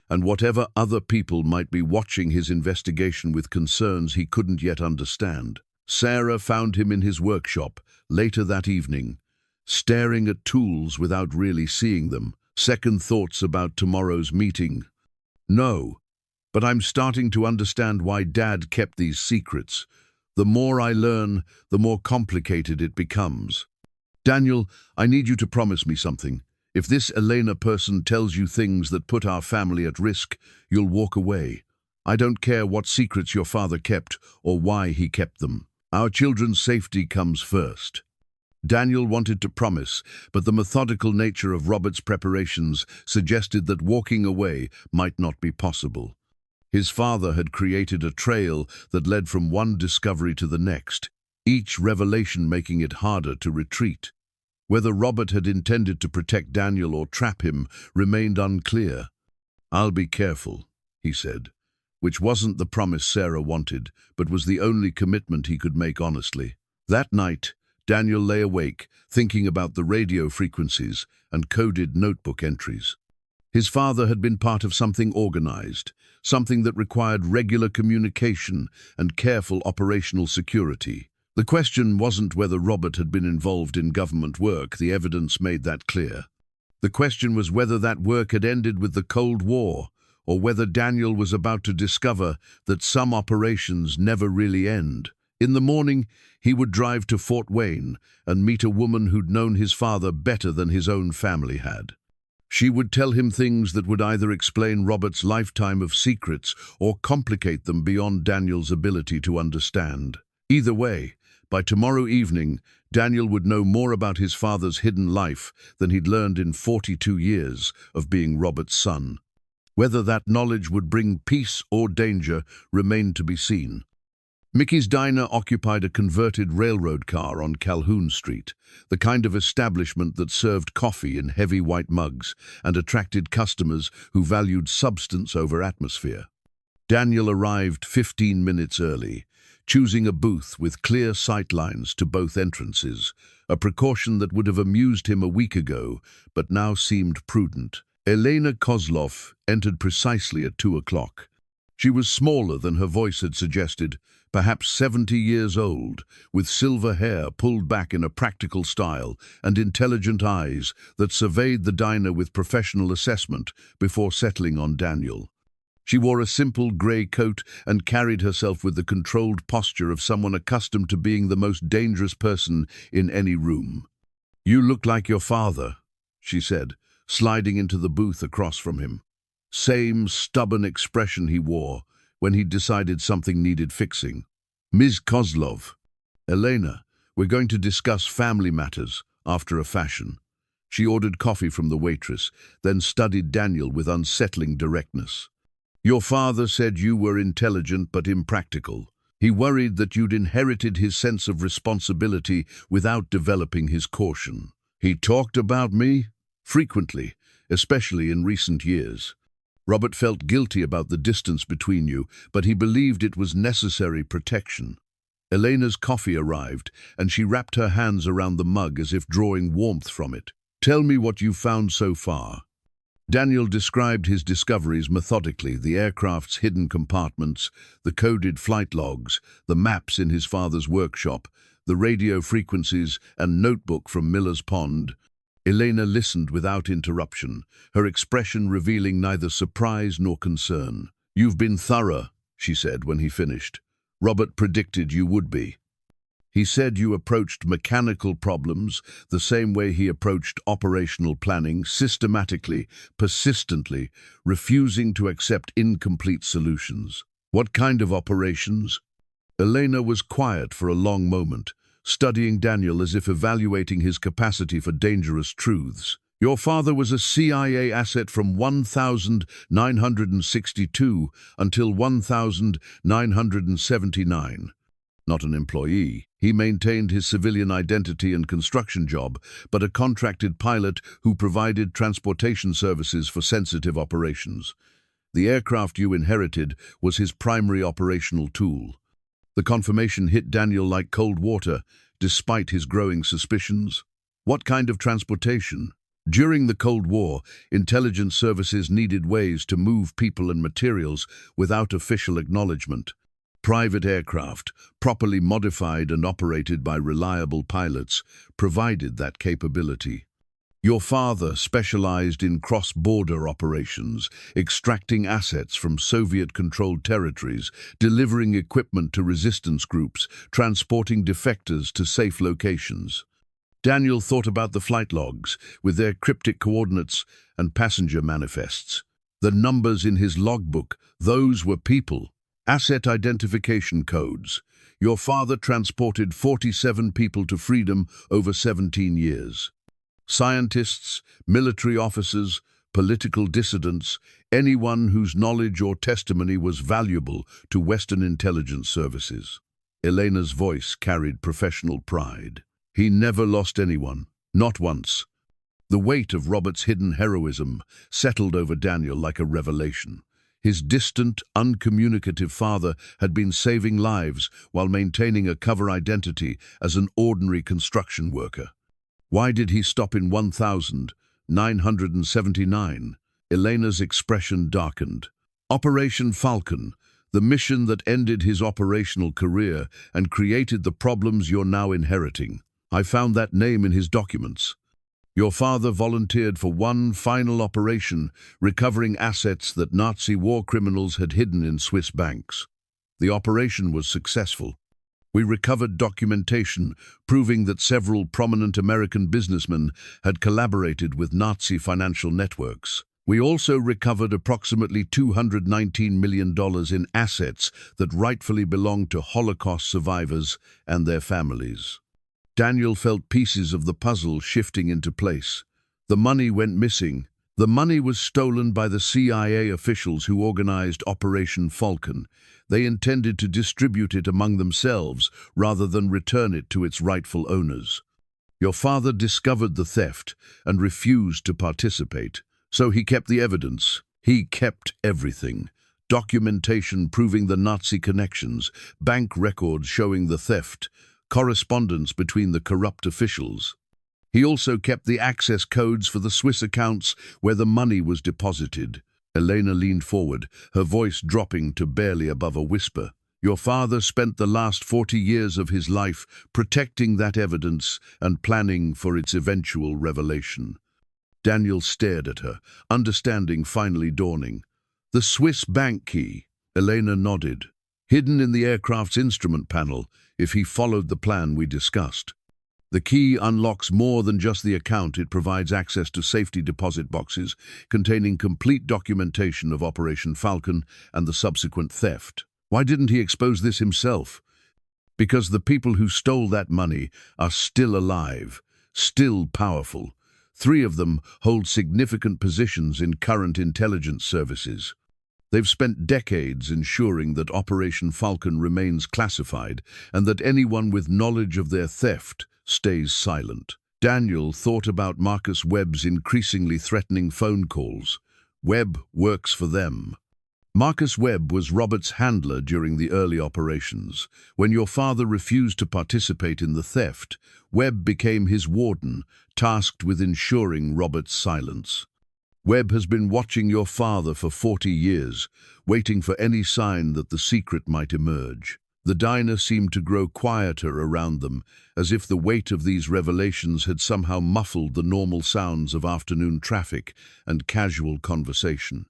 and whatever other people might be watching his investigation with concerns he couldn't yet understand. Sarah found him in his workshop later that evening, staring at tools without really seeing them. Second thoughts about tomorrow's meeting. No, but I'm starting to understand why Dad kept these secrets. The more I learn, the more complicated it becomes. Daniel, I need you to promise me something. If this Elena person tells you things that put our family at risk, you'll walk away. I don't care what secrets your father kept or why he kept them. Our children's safety comes first. Daniel wanted to promise, but the methodical nature of Robert's preparations suggested that walking away might not be possible. His father had created a trail that led from one discovery to the next, each revelation making it harder to retreat. Whether Robert had intended to protect Daniel or trap him remained unclear. I'll be careful, he said, which wasn't the promise Sarah wanted, but was the only commitment he could make honestly. That night, Daniel lay awake, thinking about the radio frequencies and coded notebook entries. His father had been part of something organized, something that required regular communication and careful operational security. The question wasn't whether Robert had been involved in government work, the evidence made that clear. The question was whether that work had ended with the Cold War, or whether Daniel was about to discover that some operations never really end. In the morning, he would drive to Fort Wayne and meet a woman who'd known his father better than his own family had. She would tell him things that would either explain Robert's lifetime of secrets or complicate them beyond Daniel's ability to understand. Either way, by tomorrow evening, Daniel would know more about his father's hidden life than he'd learned in 42 years of being Robert's son. Whether that knowledge would bring peace or danger remained to be seen. Mickey's Diner occupied a converted railroad car on Calhoun Street, the kind of establishment that served coffee in heavy white mugs and attracted customers who valued substance over atmosphere. Daniel arrived 15 minutes early, choosing a booth with clear sightlines to both entrances, a precaution that would have amused him a week ago, but now seemed prudent. Elena Kozlov entered precisely at 2 o'clock. She was smaller than her voice had suggested, perhaps 70 years old, with silver hair pulled back in a practical style and intelligent eyes that surveyed the diner with professional assessment before settling on Daniel. She wore a simple grey coat and carried herself with the controlled posture of someone accustomed to being the most dangerous person in any room. "You look like your father," she said, sliding into the booth across from him. Same stubborn expression he wore when he decided something needed fixing. "Ms. Kozlov, Elena, we're going to discuss family matters after a fashion." She ordered coffee from the waitress, then studied Daniel with unsettling directness. "Your father said you were intelligent but impractical. He worried that you'd inherited his sense of responsibility without developing his caution. He talked about me frequently, especially in recent years. Robert felt guilty about the distance between you, but he believed it was necessary protection." Elena's coffee arrived, and she wrapped her hands around the mug as if drawing warmth from it. "Tell me what you've found so far." Daniel described his discoveries methodically, the aircraft's hidden compartments, the coded flight logs, the maps in his father's workshop, the radio frequencies and notebook from Miller's Pond. Elena listened without interruption, her expression revealing neither surprise nor concern. "You've been thorough," she said when he finished. "Robert predicted you would be. He said you approached mechanical problems the same way he approached operational planning, systematically, persistently, refusing to accept incomplete solutions." "What kind of operations?" Elena was quiet for a long moment, studying Daniel as if evaluating his capacity for dangerous truths. "Your father was a CIA asset from 1962 until 1979. Not an employee. He maintained his civilian identity and construction job, but a contracted pilot who provided transportation services for sensitive operations. The aircraft you inherited was his primary operational tool." The confirmation hit Daniel like cold water, despite his growing suspicions. "What kind of transportation?" During the Cold War, intelligence services needed ways to move people and materials without official acknowledgement. Private aircraft, properly modified and operated by reliable pilots, provided that capability. Your father specialized in cross-border operations, extracting assets from Soviet-controlled territories, delivering equipment to resistance groups, transporting defectors to safe locations. Daniel thought about the flight logs, with their cryptic coordinates and passenger manifests. The numbers in his logbook, those were people. Asset identification codes. Your father transported 47 people to freedom over 17 years. Scientists, military officers, political dissidents, anyone whose knowledge or testimony was valuable to Western intelligence services. Elena's voice carried professional pride. He never lost anyone, not once. The weight of Robert's hidden heroism settled over Daniel like a revelation. His distant, uncommunicative father had been saving lives while maintaining a cover identity as an ordinary construction worker. Why did he stop in 1979? Elena's expression darkened. Operation Falcon, the mission that ended his operational career and created the problems you're now inheriting. I found that name in his documents. Your father volunteered for one final operation, recovering assets that Nazi war criminals had hidden in Swiss banks. The operation was successful. We recovered documentation proving that several prominent American businessmen had collaborated with Nazi financial networks. We also recovered approximately $219 million in assets that rightfully belonged to Holocaust survivors and their families. Daniel felt pieces of the puzzle shifting into place. The money went missing. The money was stolen by the CIA officials who organized Operation Falcon. They intended to distribute it among themselves rather than return it to its rightful owners. Your father discovered the theft and refused to participate. So he kept the evidence. He kept everything. Documentation proving the Nazi connections, bank records showing the theft, correspondence between the corrupt officials. He also kept the access codes for the Swiss accounts where the money was deposited. Elena leaned forward, her voice dropping to barely above a whisper. Your father spent the last 40 years of his life protecting that evidence and planning for its eventual revelation. Daniel stared at her, understanding finally dawning. The Swiss bank key, Elena nodded. Hidden in the aircraft's instrument panel, if he followed the plan we discussed. The key unlocks more than just the account. It provides access to safety deposit boxes containing complete documentation of Operation Falcon and the subsequent theft. Why didn't he expose this himself? Because the people who stole that money are still alive, still powerful. 3 of them hold significant positions in current intelligence services. They've spent decades ensuring that Operation Falcon remains classified and that anyone with knowledge of their theft stays silent. Daniel thought about Marcus Webb's increasingly threatening phone calls. Webb works for them. Marcus Webb was Robert's handler during the early operations. When your father refused to participate in the theft, Webb became his warden, tasked with ensuring Robert's silence. Webb has been watching your father for 40 years, waiting for any sign that the secret might emerge. The diner seemed to grow quieter around them, as if the weight of these revelations had somehow muffled the normal sounds of afternoon traffic and casual conversation.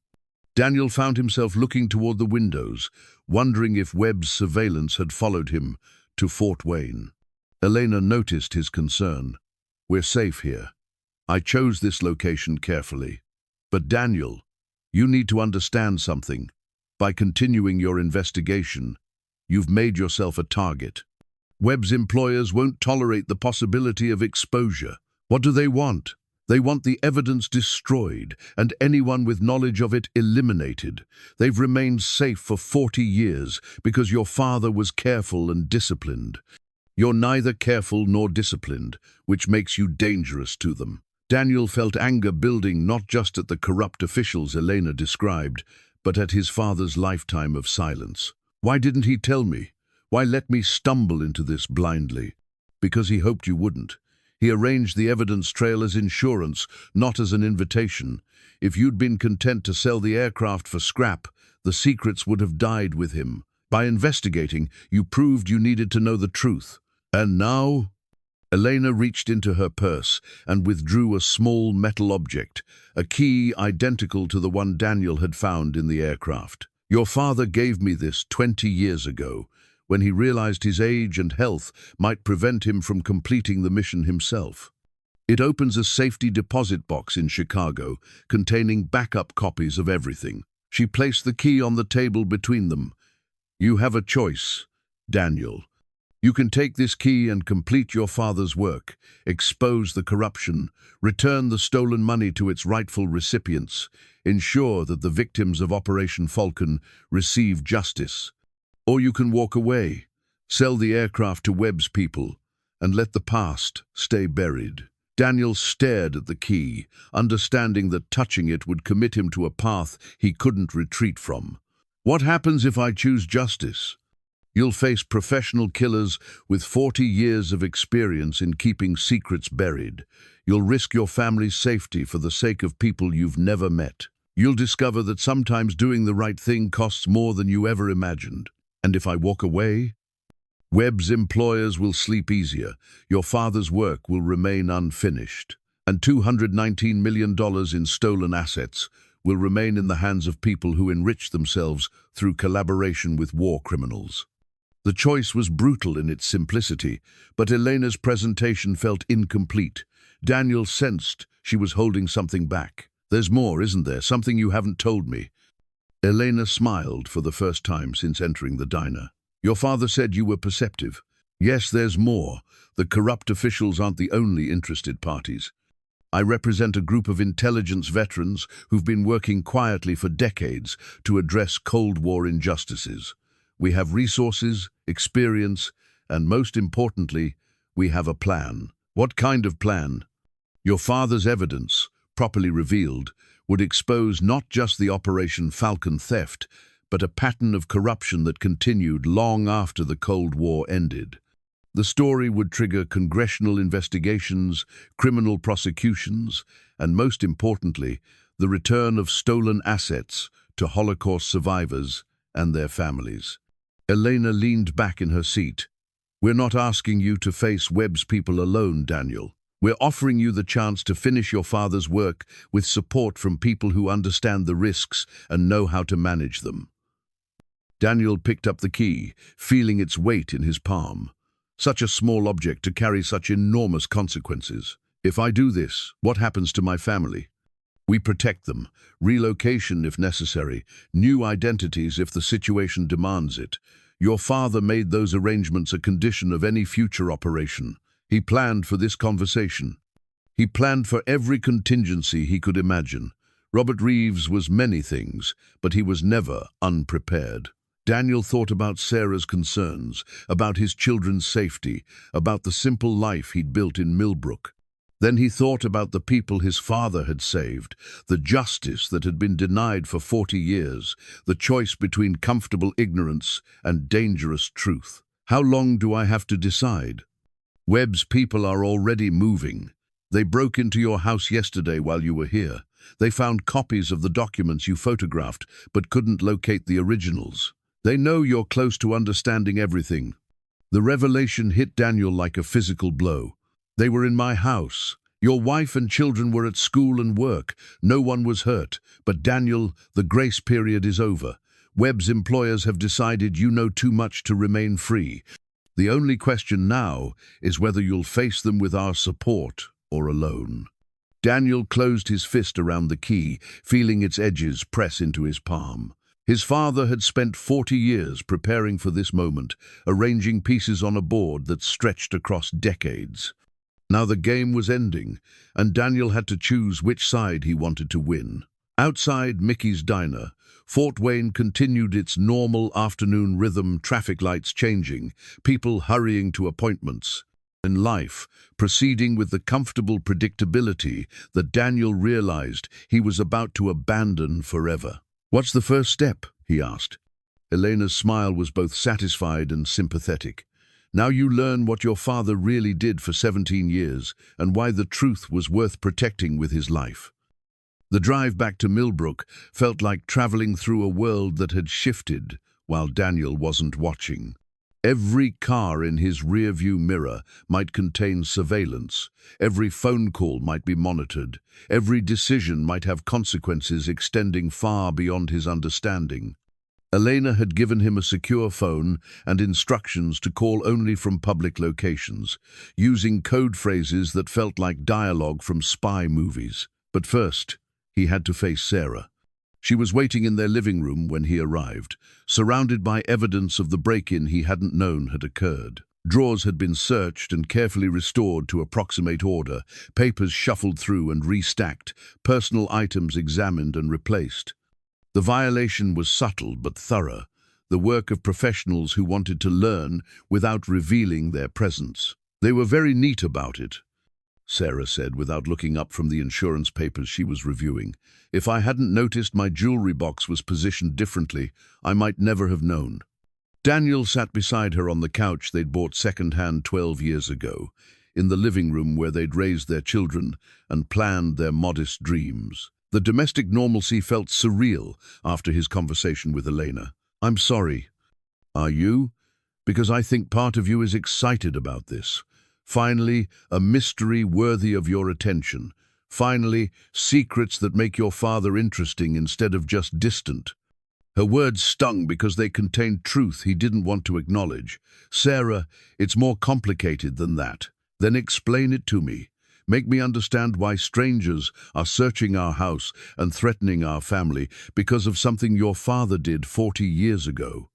Daniel found himself looking toward the windows, wondering if Webb's surveillance had followed him to Fort Wayne. Elena noticed his concern. We're safe here. I chose this location carefully. But Daniel, you need to understand something. By continuing your investigation, you've made yourself a target. Webb's employers won't tolerate the possibility of exposure. What do they want? They want the evidence destroyed and anyone with knowledge of it eliminated. They've remained safe for 40 years because your father was careful and disciplined. You're neither careful nor disciplined, which makes you dangerous to them. Daniel felt anger building not just at the corrupt officials Elena described, but at his father's lifetime of silence. Why didn't he tell me? Why let me stumble into this blindly? Because he hoped you wouldn't. He arranged the evidence trail as insurance, not as an invitation. If you'd been content to sell the aircraft for scrap, the secrets would have died with him. By investigating, you proved you needed to know the truth. And now? Elena reached into her purse and withdrew a small metal object, a key identical to the one Daniel had found in the aircraft. Your father gave me this 20 years ago, when he realized his age and health might prevent him from completing the mission himself. It opens a safety deposit box in Chicago, containing backup copies of everything. She placed the key on the table between them. You have a choice, Daniel. You can take this key and complete your father's work, expose the corruption, return the stolen money to its rightful recipients, ensure that the victims of Operation Falcon receive justice. Or you can walk away, sell the aircraft to Webb's people, and let the past stay buried. Daniel stared at the key, understanding that touching it would commit him to a path he couldn't retreat from. What happens if I choose justice? You'll face professional killers with 40 years of experience in keeping secrets buried. You'll risk your family's safety for the sake of people you've never met. You'll discover that sometimes doing the right thing costs more than you ever imagined. And if I walk away, Webb's employers will sleep easier, your father's work will remain unfinished, and $219 million in stolen assets will remain in the hands of people who enrich themselves through collaboration with war criminals. The choice was brutal in its simplicity, but Elena's presentation felt incomplete. Daniel sensed she was holding something back. There's more, isn't there? Something you haven't told me. Elena smiled for the first time since entering the diner. Your father said you were perceptive. Yes, there's more. The corrupt officials aren't the only interested parties. I represent a group of intelligence veterans who've been working quietly for decades to address Cold War injustices. We have resources, experience, and most importantly, we have a plan. What kind of plan? Your father's evidence, properly revealed, would expose not just the Operation Falcon theft, but a pattern of corruption that continued long after the Cold War ended. The story would trigger congressional investigations, criminal prosecutions, and most importantly, the return of stolen assets to Holocaust survivors and their families. Elena leaned back in her seat. We're not asking you to face Webb's people alone, Daniel. We're offering you the chance to finish your father's work with support from people who understand the risks and know how to manage them. Daniel picked up the key, feeling its weight in his palm. Such a small object to carry such enormous consequences. If I do this, what happens to my family? We protect them, relocation if necessary, new identities if the situation demands it. Your father made those arrangements a condition of any future operation. He planned for this conversation. He planned for every contingency he could imagine. Robert Reeves was many things, but he was never unprepared. Daniel thought about Sarah's concerns, about his children's safety, about the simple life he'd built in Millbrook. Then he thought about the people his father had saved, the justice that had been denied for 40 years, the choice between comfortable ignorance and dangerous truth. How long do I have to decide? Webb's people are already moving. They broke into your house yesterday while you were here. They found copies of the documents you photographed, but couldn't locate the originals. They know you're close to understanding everything. The revelation hit Daniel like a physical blow. They were in my house. Your wife and children were at school and work. No one was hurt. But Daniel, the grace period is over. Webb's employers have decided you know too much to remain free. The only question now is whether you'll face them with our support or alone. Daniel closed his fist around the key, feeling its edges press into his palm. His father had spent 40 years preparing for this moment, arranging pieces on a board that stretched across decades. Now the game was ending, and Daniel had to choose which side he wanted to win. Outside Mickey's diner, Fort Wayne continued its normal afternoon rhythm, traffic lights changing, people hurrying to appointments. In life, proceeding with the comfortable predictability that Daniel realized he was about to abandon forever. What's the first step? He asked. Elena's smile was both satisfied and sympathetic. Now you learn what your father really did for 17 years and why the truth was worth protecting with his life. The drive back to Millbrook felt like traveling through a world that had shifted while Daniel wasn't watching. Every car in his rearview mirror might contain surveillance. Every phone call might be monitored. Every decision might have consequences extending far beyond his understanding. Elena had given him a secure phone and instructions to call only from public locations, using code phrases that felt like dialogue from spy movies. But first, he had to face Sarah. She was waiting in their living room when he arrived, surrounded by evidence of the break-in he hadn't known had occurred. Drawers had been searched and carefully restored to approximate order, papers shuffled through and restacked, personal items examined and replaced. The violation was subtle but thorough, the work of professionals who wanted to learn without revealing their presence. They were very neat about it, Sarah said without looking up from the insurance papers she was reviewing. If I hadn't noticed my jewelry box was positioned differently, I might never have known. Daniel sat beside her on the couch they'd bought second-hand 12 years ago, in the living room where they'd raised their children and planned their modest dreams. The domestic normalcy felt surreal after his conversation with Elena. "I'm sorry." "Are you?" "Because I think part of you is excited about this. Finally, a mystery worthy of your attention. Finally, secrets that make your father interesting instead of just distant." Her words stung because they contained truth he didn't want to acknowledge. "Sarah, it's more complicated than that." "Then explain it to me. Make me understand why strangers are searching our house and threatening our family because of something your father did 40 years ago."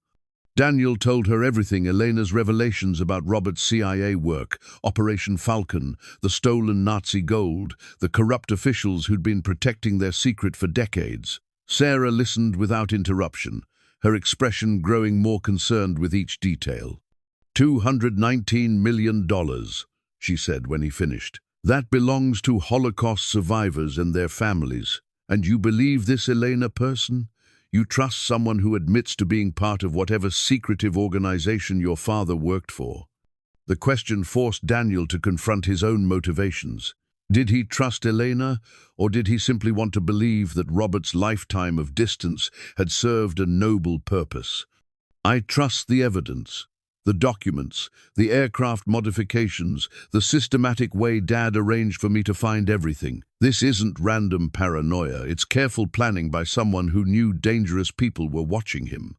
Daniel told her everything: Elena's revelations about Robert's CIA work, Operation Falcon, the stolen Nazi gold, the corrupt officials who'd been protecting their secret for decades. Sarah listened without interruption, her expression growing more concerned with each detail. $219 million, she said when he finished. "That belongs to Holocaust survivors and their families. And you believe this, Elena person? You trust someone who admits to being part of whatever secretive organization your father worked for?" The question forced Daniel to confront his own motivations. Did he trust Elena, or did he simply want to believe that Robert's lifetime of distance had served a noble purpose? "I trust the evidence. The documents, the aircraft modifications, the systematic way Dad arranged for me to find everything. This isn't random paranoia, it's careful planning by someone who knew dangerous people were watching him."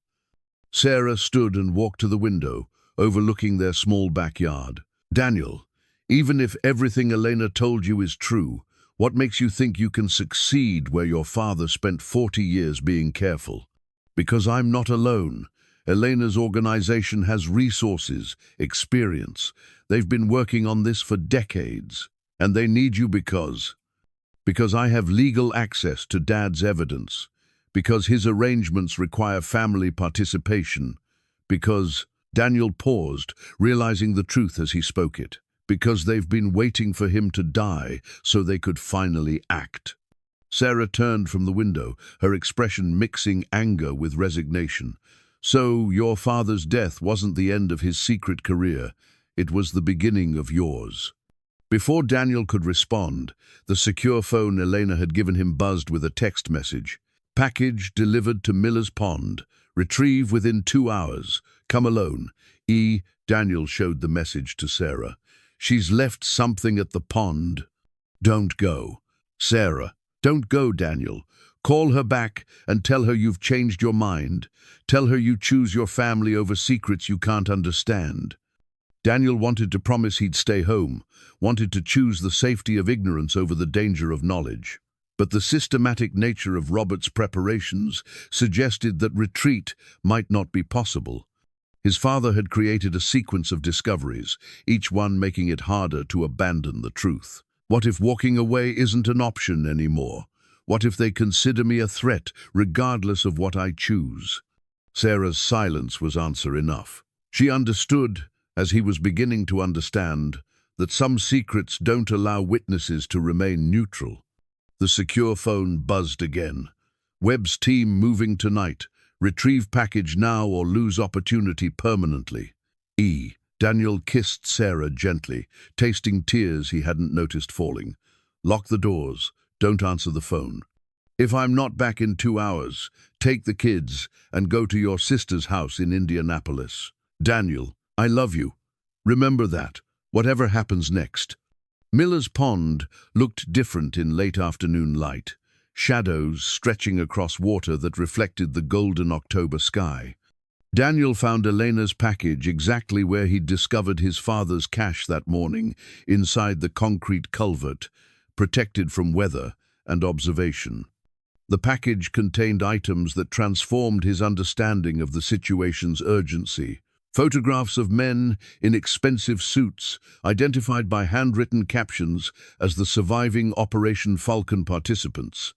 Sarah stood and walked to the window, overlooking their small backyard. "Daniel, even if everything Elena told you is true, what makes you think you can succeed where your father spent 40 years being careful?" "Because I'm not alone. Elena's organization has resources, experience. They've been working on this for decades. And they need you because I have legal access to Dad's evidence. Because his arrangements require family participation. Because—" Daniel paused, realizing the truth as he spoke it. "Because they've been waiting for him to die so they could finally act." Sarah turned from the window, her expression mixing anger with resignation. "So your father's death wasn't the end of his secret career. It was the beginning of yours." Before Daniel could respond, the secure phone Elena had given him buzzed with a text message. "Package delivered to Miller's Pond. Retrieve within 2 hours. Come alone. Daniel showed the message to Sarah. "She's left something at the pond." "Don't go." "Sarah, don't go, Daniel. Call her back and tell her you've changed your mind. Tell her you choose your family over secrets you can't understand." Daniel wanted to promise he'd stay home, wanted to choose the safety of ignorance over the danger of knowledge. But the systematic nature of Robert's preparations suggested that retreat might not be possible. His father had created a sequence of discoveries, each one making it harder to abandon the truth. What if walking away isn't an option anymore? What if they consider me a threat, regardless of what I choose? Sarah's silence was answer enough. She understood, as he was beginning to understand, that some secrets don't allow witnesses to remain neutral. The secure phone buzzed again. "Webb's team moving tonight. Retrieve package now or lose opportunity permanently." Daniel kissed Sarah gently, tasting tears he hadn't noticed falling. "Lock the doors. Don't answer the phone. If I'm not back in 2 hours, take the kids and go to your sister's house in Indianapolis. Daniel, I love you. Remember that, whatever happens next." Miller's Pond looked different in late afternoon light, shadows stretching across water that reflected the golden October sky. Daniel found Elena's package exactly where he'd discovered his father's cache that morning, inside the concrete culvert, protected from weather and observation. The package contained items that transformed his understanding of the situation's urgency. Photographs of men in expensive suits, identified by handwritten captions as the surviving Operation Falcon participants.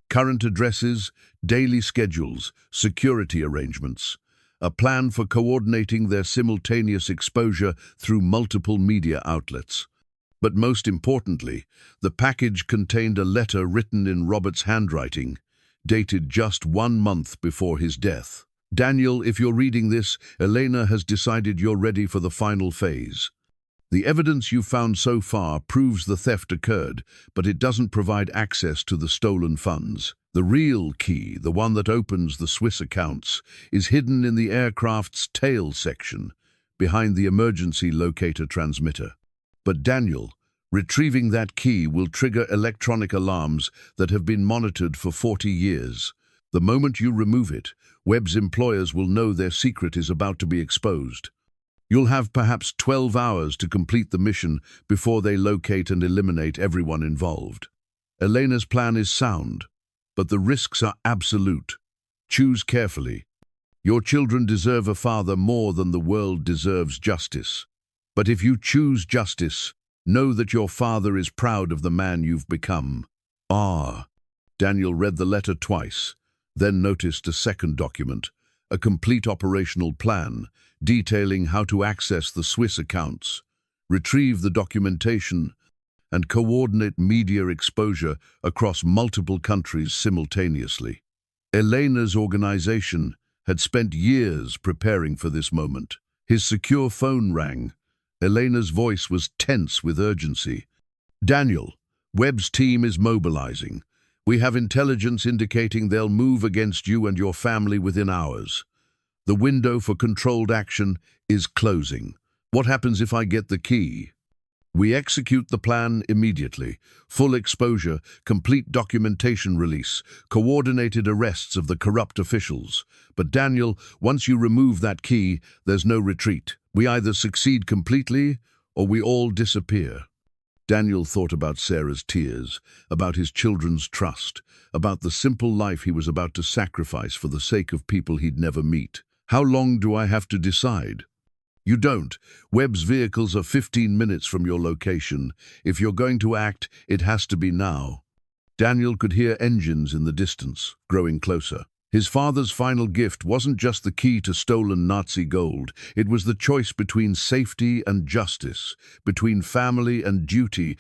Current addresses, daily schedules, security arrangements. A plan for coordinating their simultaneous exposure through multiple media outlets. But most importantly, the package contained a letter written in Robert's handwriting, dated just 1 month before his death. "Daniel, if you're reading this, Elena has decided you're ready for the final phase." The evidence you've found so far proves the theft occurred, but it doesn't provide access to the stolen funds. The real key, the one that opens the Swiss accounts, is hidden in the aircraft's tail section, behind the emergency locator transmitter. But Daniel, retrieving that key will trigger electronic alarms that have been monitored for 40 years. The moment you remove it, Webb's employers will know their secret is about to be exposed. You'll have perhaps 12 hours to complete the mission before they locate and eliminate everyone involved. Elena's plan is sound, but the risks are absolute. Choose carefully. Your children deserve a father more than the world deserves justice. But if you choose justice, know that your father is proud of the man you've become. Daniel read the letter twice, then noticed a second document, a complete operational plan detailing how to access the Swiss accounts, retrieve the documentation, and coordinate media exposure across multiple countries simultaneously. Elena's organization had spent years preparing for this moment. His secure phone rang. Elena's voice was tense with urgency. "Daniel, Webb's team is mobilizing. We have intelligence indicating they'll move against you and your family within hours. The window for controlled action is closing. What happens if I get the key?" "We execute the plan immediately. Full exposure, complete documentation release, coordinated arrests of the corrupt officials. But Daniel, once you remove that key, there's no retreat. We either succeed completely or we all disappear." Daniel thought about Sarah's tears, about his children's trust, about the simple life he was about to sacrifice for the sake of people he'd never meet. "How long do I have to decide?" "You don't. Webb's vehicles are 15 minutes from your location. If you're going to act, it has to be now." Daniel could hear engines in the distance, growing closer. His father's final gift wasn't just the key to stolen Nazi gold. It was the choice between safety and justice, between family and duty,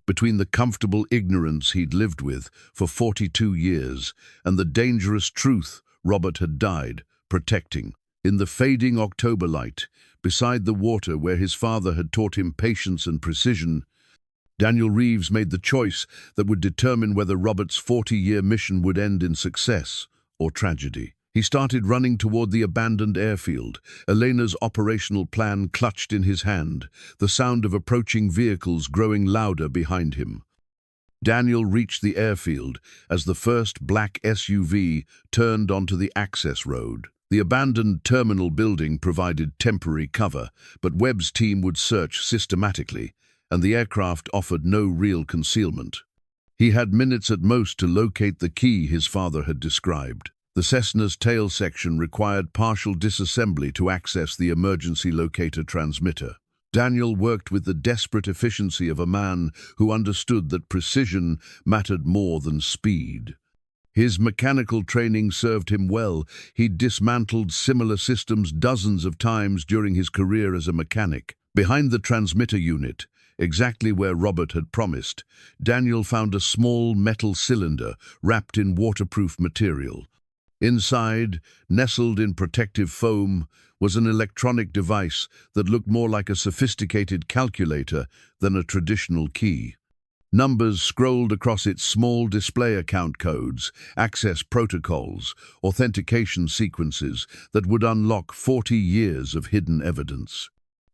between the comfortable ignorance he'd lived with for 42 years and the dangerous truth Robert had died protecting. In the fading October light, beside the water where his father had taught him patience and precision, Daniel Reeves made the choice that would determine whether Robert's 40-year mission would end in success or tragedy. He started running toward the abandoned airfield, Elena's operational plan clutched in his hand, the sound of approaching vehicles growing louder behind him. Daniel reached the airfield as the first black SUV turned onto the access road. The abandoned terminal building provided temporary cover, but Webb's team would search systematically, and the aircraft offered no real concealment. He had minutes at most to locate the key his father had described. The Cessna's tail section required partial disassembly to access the emergency locator transmitter. Daniel worked with the desperate efficiency of a man who understood that precision mattered more than speed. His mechanical training served him well. He'd dismantled similar systems dozens of times during his career as a mechanic. Behind the transmitter unit, exactly where Robert had promised, Daniel found a small metal cylinder wrapped in waterproof material. Inside, nestled in protective foam, was an electronic device that looked more like a sophisticated calculator than a traditional key. Numbers scrolled across its small display account codes, access protocols, authentication sequences that would unlock 40 years of hidden evidence.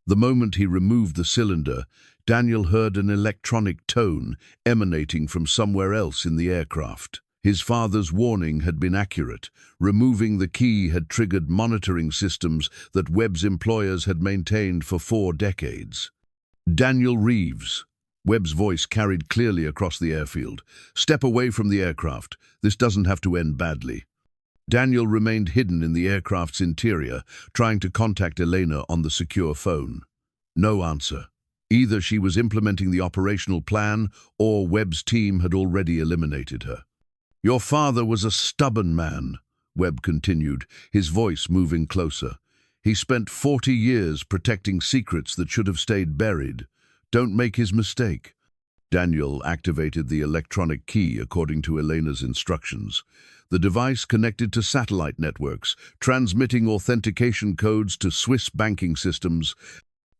The moment he removed the cylinder, Daniel heard an electronic tone emanating from somewhere else in the aircraft. His father's warning had been accurate. Removing the key had triggered monitoring systems that Webb's employers had maintained for 4 decades. "Daniel Reeves." Webb's voice carried clearly across the airfield. "Step away from the aircraft. This doesn't have to end badly." Daniel remained hidden in the aircraft's interior, trying to contact Elena on the secure phone. No answer. Either she was implementing the operational plan, or Webb's team had already eliminated her. "Your father was a stubborn man," Webb continued, his voice moving closer. "He spent 40 years protecting secrets that should have stayed buried. Don't make his mistake." Daniel activated the electronic key according to Elena's instructions. The device connected to satellite networks, transmitting authentication codes to Swiss banking systems.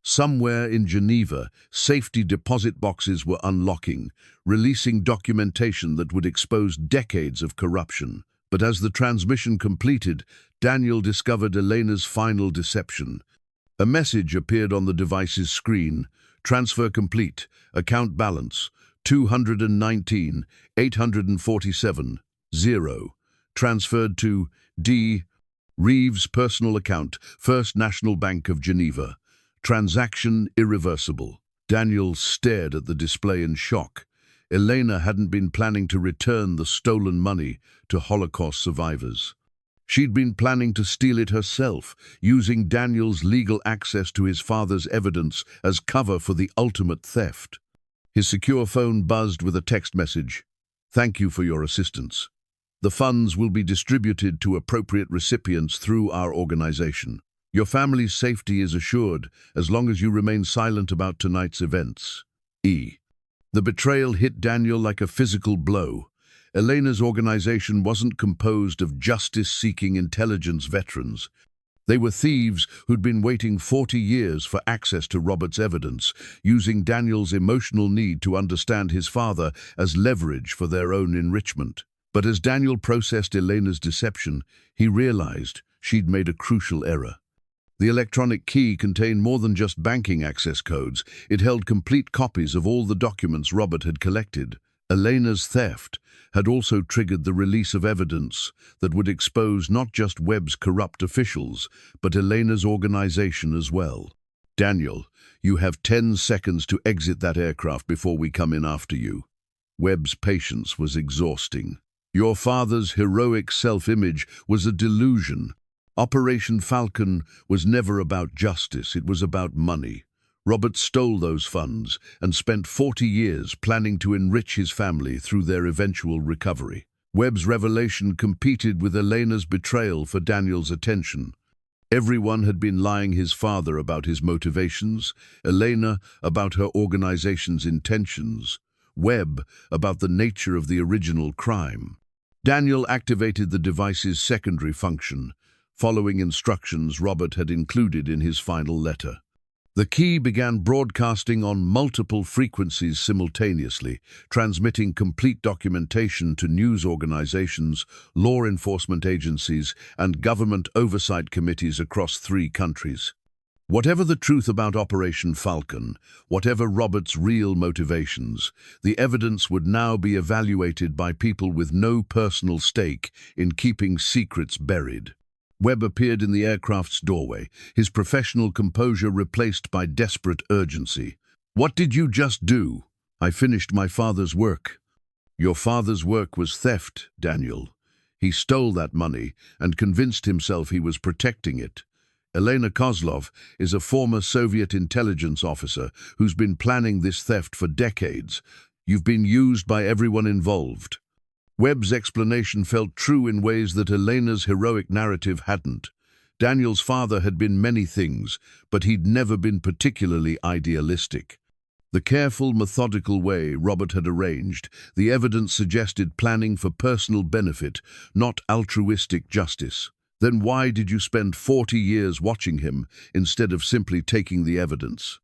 Somewhere in Geneva, safety deposit boxes were unlocking, releasing documentation that would expose decades of corruption. But as the transmission completed, Daniel discovered Elena's final deception. A message appeared on the device's screen. Transfer complete. Account balance 219, 847, 0. Transferred to D. Reeves' personal account, First National Bank of Geneva. Transaction irreversible. Daniel stared at the display in shock. Elena hadn't been planning to return the stolen money to Holocaust survivors. She'd been planning to steal it herself, using Daniel's legal access to his father's evidence as cover for the ultimate theft. His secure phone buzzed with a text message. "Thank you for your assistance. The funds will be distributed to appropriate recipients through our organization. Your family's safety is assured as long as you remain silent about tonight's events. E." The betrayal hit Daniel like a physical blow. Elena's organization wasn't composed of justice-seeking intelligence veterans. They were thieves who'd been waiting 40 years for access to Robert's evidence, using Daniel's emotional need to understand his father as leverage for their own enrichment. But as Daniel processed Elena's deception, he realized she'd made a crucial error. The electronic key contained more than just banking access codes. It held complete copies of all the documents Robert had collected. Elena's theft had also triggered the release of evidence that would expose not just Webb's corrupt officials, but Elena's organization as well. "Daniel, you have 10 seconds to exit that aircraft before we come in after you." Webb's patience was exhausting. Your father's heroic self-image was a delusion. Operation Falcon was never about justice, it was about money. Robert stole those funds and spent 40 years planning to enrich his family through their eventual recovery. Webb's revelation competed with Elena's betrayal for Daniel's attention. Everyone had been lying his father about his motivations, Elena about her organization's intentions, Webb about the nature of the original crime. Daniel activated the device's secondary function, following instructions Robert had included in his final letter. The key began broadcasting on multiple frequencies simultaneously, transmitting complete documentation to news organizations, law enforcement agencies, and government oversight committees across 3 countries. Whatever the truth about Operation Falcon, whatever Robert's real motivations, the evidence would now be evaluated by people with no personal stake in keeping secrets buried. Webb appeared in the aircraft's doorway, his professional composure replaced by desperate urgency. "What did you just do?" "I finished my father's work." "Your father's work was theft, Daniel. He stole that money and convinced himself he was protecting it. Elena Kozlov is a former Soviet intelligence officer who's been planning this theft for decades. You've been used by everyone involved." Webb's explanation felt true in ways that Elena's heroic narrative hadn't. Daniel's father had been many things, but he'd never been particularly idealistic. The careful, methodical way Robert had arranged, the evidence suggested planning for personal benefit, not altruistic justice. Then why did you spend 40 years watching him instead of simply taking the evidence?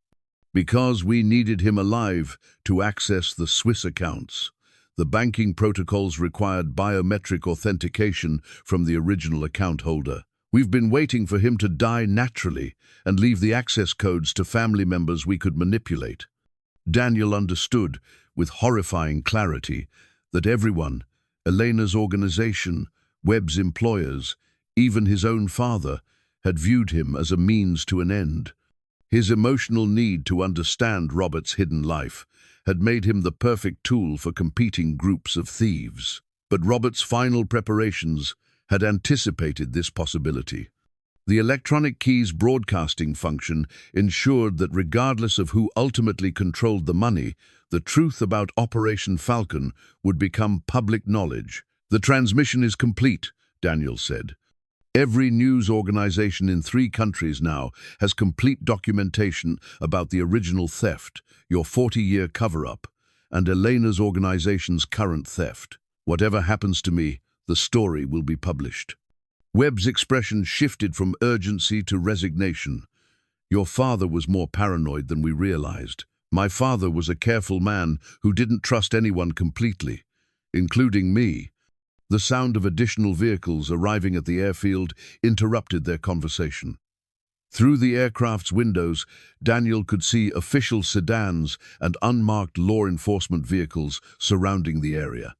"Because we needed him alive to access the Swiss accounts. The banking protocols required biometric authentication from the original account holder. We've been waiting for him to die naturally and leave the access codes to family members we could manipulate." Daniel understood, with horrifying clarity, that everyone, Elena's organization, Webb's employers, even his own father, had viewed him as a means to an end. His emotional need to understand Robert's hidden life had made him the perfect tool for competing groups of thieves. But Robert's final preparations had anticipated this possibility. The electronic key's broadcasting function ensured that regardless of who ultimately controlled the money, the truth about Operation Falcon would become public knowledge. "The transmission is complete," Daniel said. "Every news organization in 3 countries now has complete documentation about the original theft, your 40-year cover-up, and Elena's organization's current theft. Whatever happens to me, the story will be published." Webb's expression shifted from urgency to resignation. Your father was more paranoid than we realized. My father was a careful man who didn't trust anyone completely, including me. The sound of additional vehicles arriving at the airfield interrupted their conversation. Through the aircraft's windows, Daniel could see official sedans and unmarked law enforcement vehicles surrounding the area.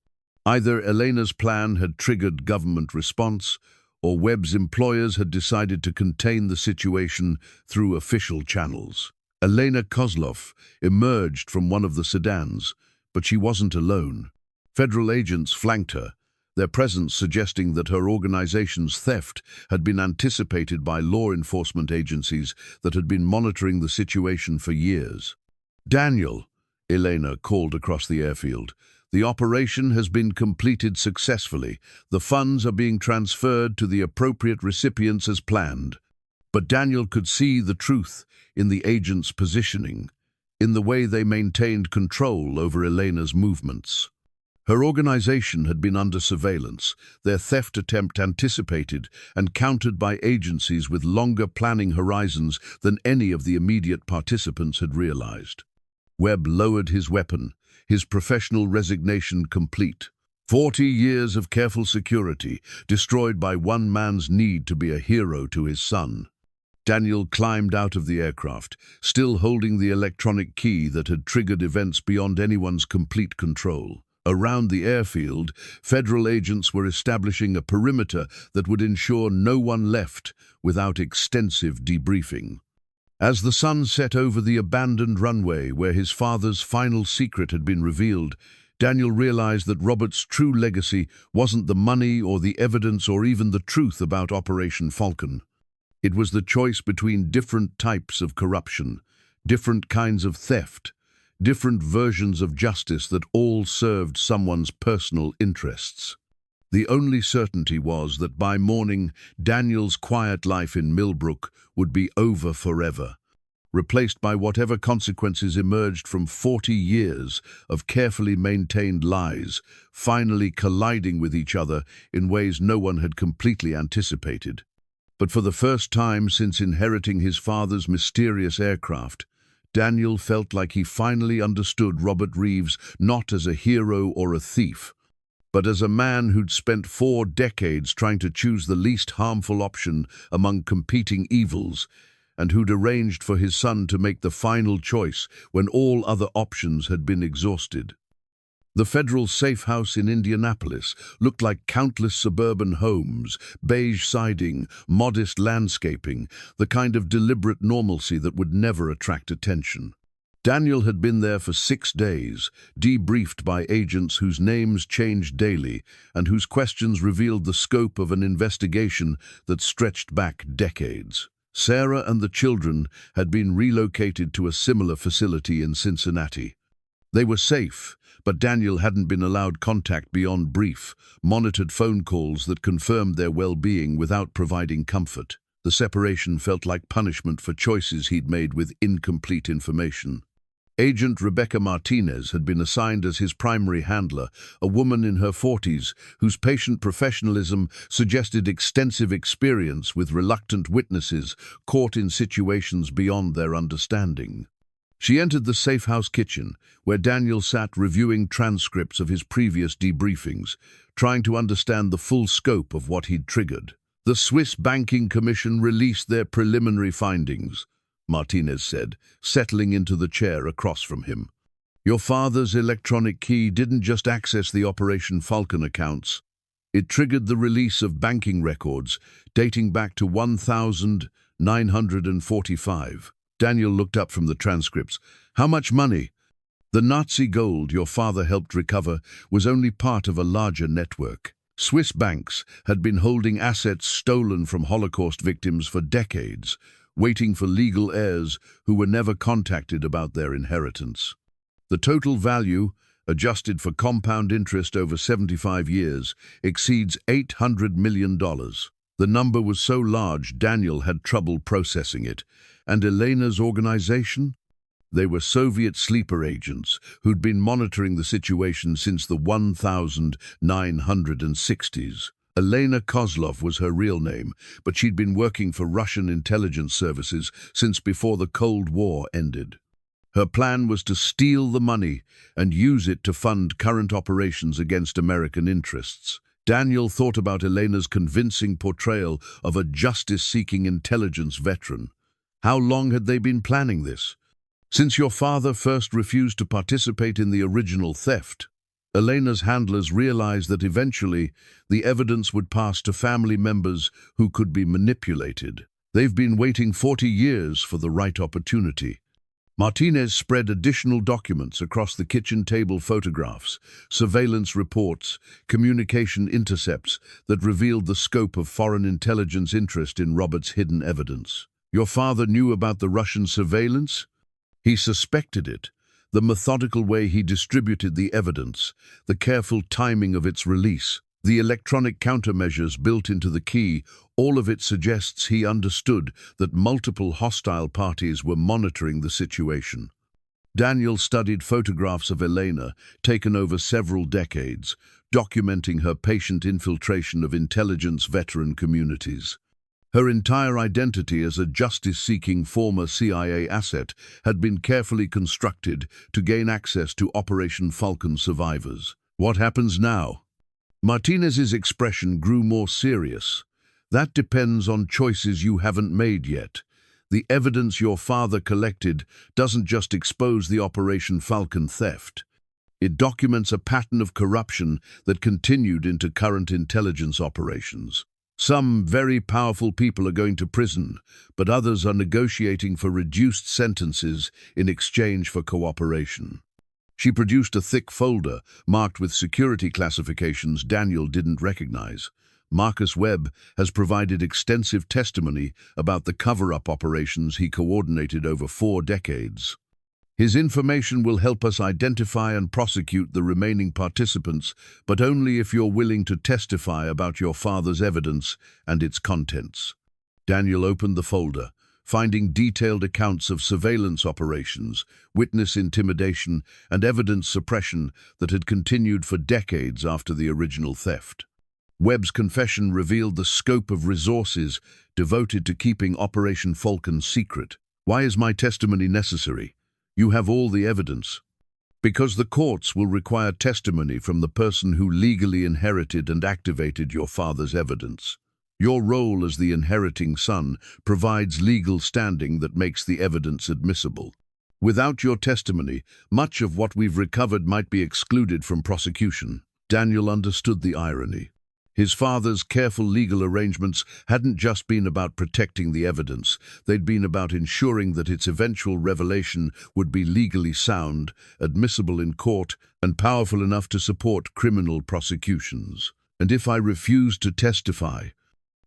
Either Elena's plan had triggered government response, or Webb's employers had decided to contain the situation through official channels. Elena Kozlov emerged from one of the sedans, but she wasn't alone. Federal agents flanked her, their presence suggesting that her organization's theft had been anticipated by law enforcement agencies that had been monitoring the situation for years. "Daniel," Elena called across the airfield, "the operation has been completed successfully. The funds are being transferred to the appropriate recipients as planned." But Daniel could see the truth in the agents' positioning, in the way they maintained control over Elena's movements. Her organization had been under surveillance, their theft attempt anticipated and countered by agencies with longer planning horizons than any of the immediate participants had realized. Webb lowered his weapon, his professional resignation complete. 40 years of careful security, destroyed by one man's need to be a hero to his son. Daniel climbed out of the aircraft, still holding the electronic key that had triggered events beyond anyone's complete control. Around the airfield, federal agents were establishing a perimeter that would ensure no one left without extensive debriefing. As the sun set over the abandoned runway where his father's final secret had been revealed, Daniel realized that Robert's true legacy wasn't the money or the evidence or even the truth about Operation Falcon. It was the choice between different types of corruption, different kinds of theft, different versions of justice that all served someone's personal interests. The only certainty was that by morning, Daniel's quiet life in Millbrook would be over forever, replaced by whatever consequences emerged from 40 years of carefully maintained lies, finally colliding with each other in ways no one had completely anticipated. But for the first time since inheriting his father's mysterious aircraft, Daniel felt like he finally understood Robert Reeves not as a hero or a thief, but as a man who'd spent 4 decades trying to choose the least harmful option among competing evils, and who'd arranged for his son to make the final choice when all other options had been exhausted. The federal safe house in Indianapolis looked like countless suburban homes, beige siding, modest landscaping, the kind of deliberate normalcy that would never attract attention. Daniel had been there for 6 days, debriefed by agents whose names changed daily and whose questions revealed the scope of an investigation that stretched back decades. Sarah and the children had been relocated to a similar facility in Cincinnati. They were safe, but Daniel hadn't been allowed contact beyond brief, monitored phone calls that confirmed their well-being without providing comfort. The separation felt like punishment for choices he'd made with incomplete information. Agent Rebecca Martinez had been assigned as his primary handler, a woman in her 40s whose patient professionalism suggested extensive experience with reluctant witnesses caught in situations beyond their understanding. She entered the safe house kitchen, where Daniel sat reviewing transcripts of his previous debriefings, trying to understand the full scope of what he'd triggered. "The Swiss Banking Commission released their preliminary findings," Martinez said, settling into the chair across from him. "Your father's electronic key didn't just access the Operation Falcon accounts. It triggered the release of banking records dating back to 1945. Daniel looked up from the transcripts. "How much money?" "The Nazi gold your father helped recover was only part of a larger network. Swiss banks had been holding assets stolen from Holocaust victims for decades, waiting for legal heirs who were never contacted about their inheritance. The total value, adjusted for compound interest over 75 years, exceeds $800 million. The number was so large Daniel had trouble processing it. And Elena's organization? They were Soviet sleeper agents who'd been monitoring the situation since the 1960s. Elena Kozlov was her real name, but she'd been working for Russian intelligence services since before the Cold War ended. Her plan was to steal the money and use it to fund current operations against American interests. Daniel thought about Elena's convincing portrayal of a justice-seeking intelligence veteran. How long had they been planning this? Since your father first refused to participate in the original theft, Elena's handlers realized that eventually the evidence would pass to family members who could be manipulated. They've been waiting 40 years for the right opportunity. Martinez spread additional documents across the kitchen table: photographs, surveillance reports, communication intercepts that revealed the scope of foreign intelligence interest in Robert's hidden evidence. Your father knew about the Russian surveillance? He suspected it. The methodical way he distributed the evidence, the careful timing of its release, the electronic countermeasures built into the key, all of it suggests he understood that multiple hostile parties were monitoring the situation. Daniel studied photographs of Elena, taken over several decades, documenting her patient infiltration of intelligence veteran communities. Her entire identity as a justice-seeking former CIA asset had been carefully constructed to gain access to Operation Falcon survivors. What happens now? Martinez's expression grew more serious. That depends on choices you haven't made yet. The evidence your father collected doesn't just expose the Operation Falcon theft. It documents a pattern of corruption that continued into current intelligence operations. Some very powerful people are going to prison, but others are negotiating for reduced sentences in exchange for cooperation. She produced a thick folder marked with security classifications Daniel didn't recognize. Marcus Webb has provided extensive testimony about the cover-up operations he coordinated over 4 decades. His information will help us identify and prosecute the remaining participants, but only if you're willing to testify about your father's evidence and its contents. Daniel opened the folder, finding detailed accounts of surveillance operations, witness intimidation, and evidence suppression that had continued for decades after the original theft. Webb's confession revealed the scope of resources devoted to keeping Operation Falcon secret. Why is my testimony necessary? You have all the evidence. Because the courts will require testimony from the person who legally inherited and activated your father's evidence. Your role as the inheriting son provides legal standing that makes the evidence admissible. Without your testimony, much of what we've recovered might be excluded from prosecution. Daniel understood the irony. His father's careful legal arrangements hadn't just been about protecting the evidence, they'd been about ensuring that its eventual revelation would be legally sound, admissible in court, and powerful enough to support criminal prosecutions. And if I refuse to testify,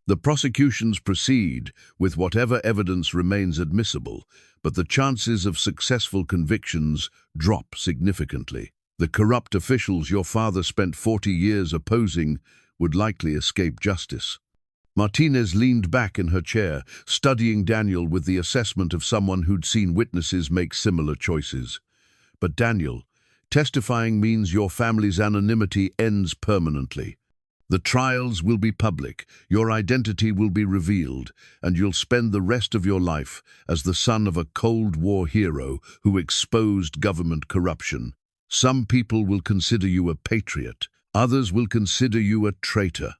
the prosecutions proceed with whatever evidence remains admissible, but the chances of successful convictions drop significantly. The corrupt officials your father spent 40 years opposing would likely escape justice. Martinez leaned back in her chair, studying Daniel with the assessment of someone who'd seen witnesses make similar choices. But Daniel, testifying means your family's anonymity ends permanently. The trials will be public, your identity will be revealed, and you'll spend the rest of your life as the son of a Cold War hero who exposed government corruption. Some people will consider you a patriot, others will consider you a traitor.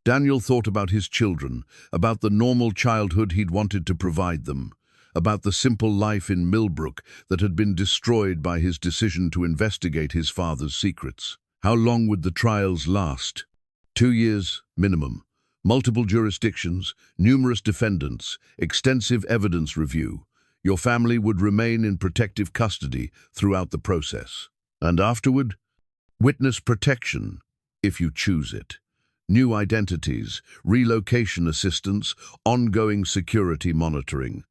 Daniel thought about his children, about the normal childhood he'd wanted to provide them, about the simple life in Millbrook that had been destroyed by his decision to investigate his father's secrets. How long would the trials last? 2 years, minimum. Multiple jurisdictions, numerous defendants, extensive evidence review. Your family would remain in protective custody throughout the process. And afterward? Witness protection, if you choose it. New identities, relocation assistance, ongoing security monitoring.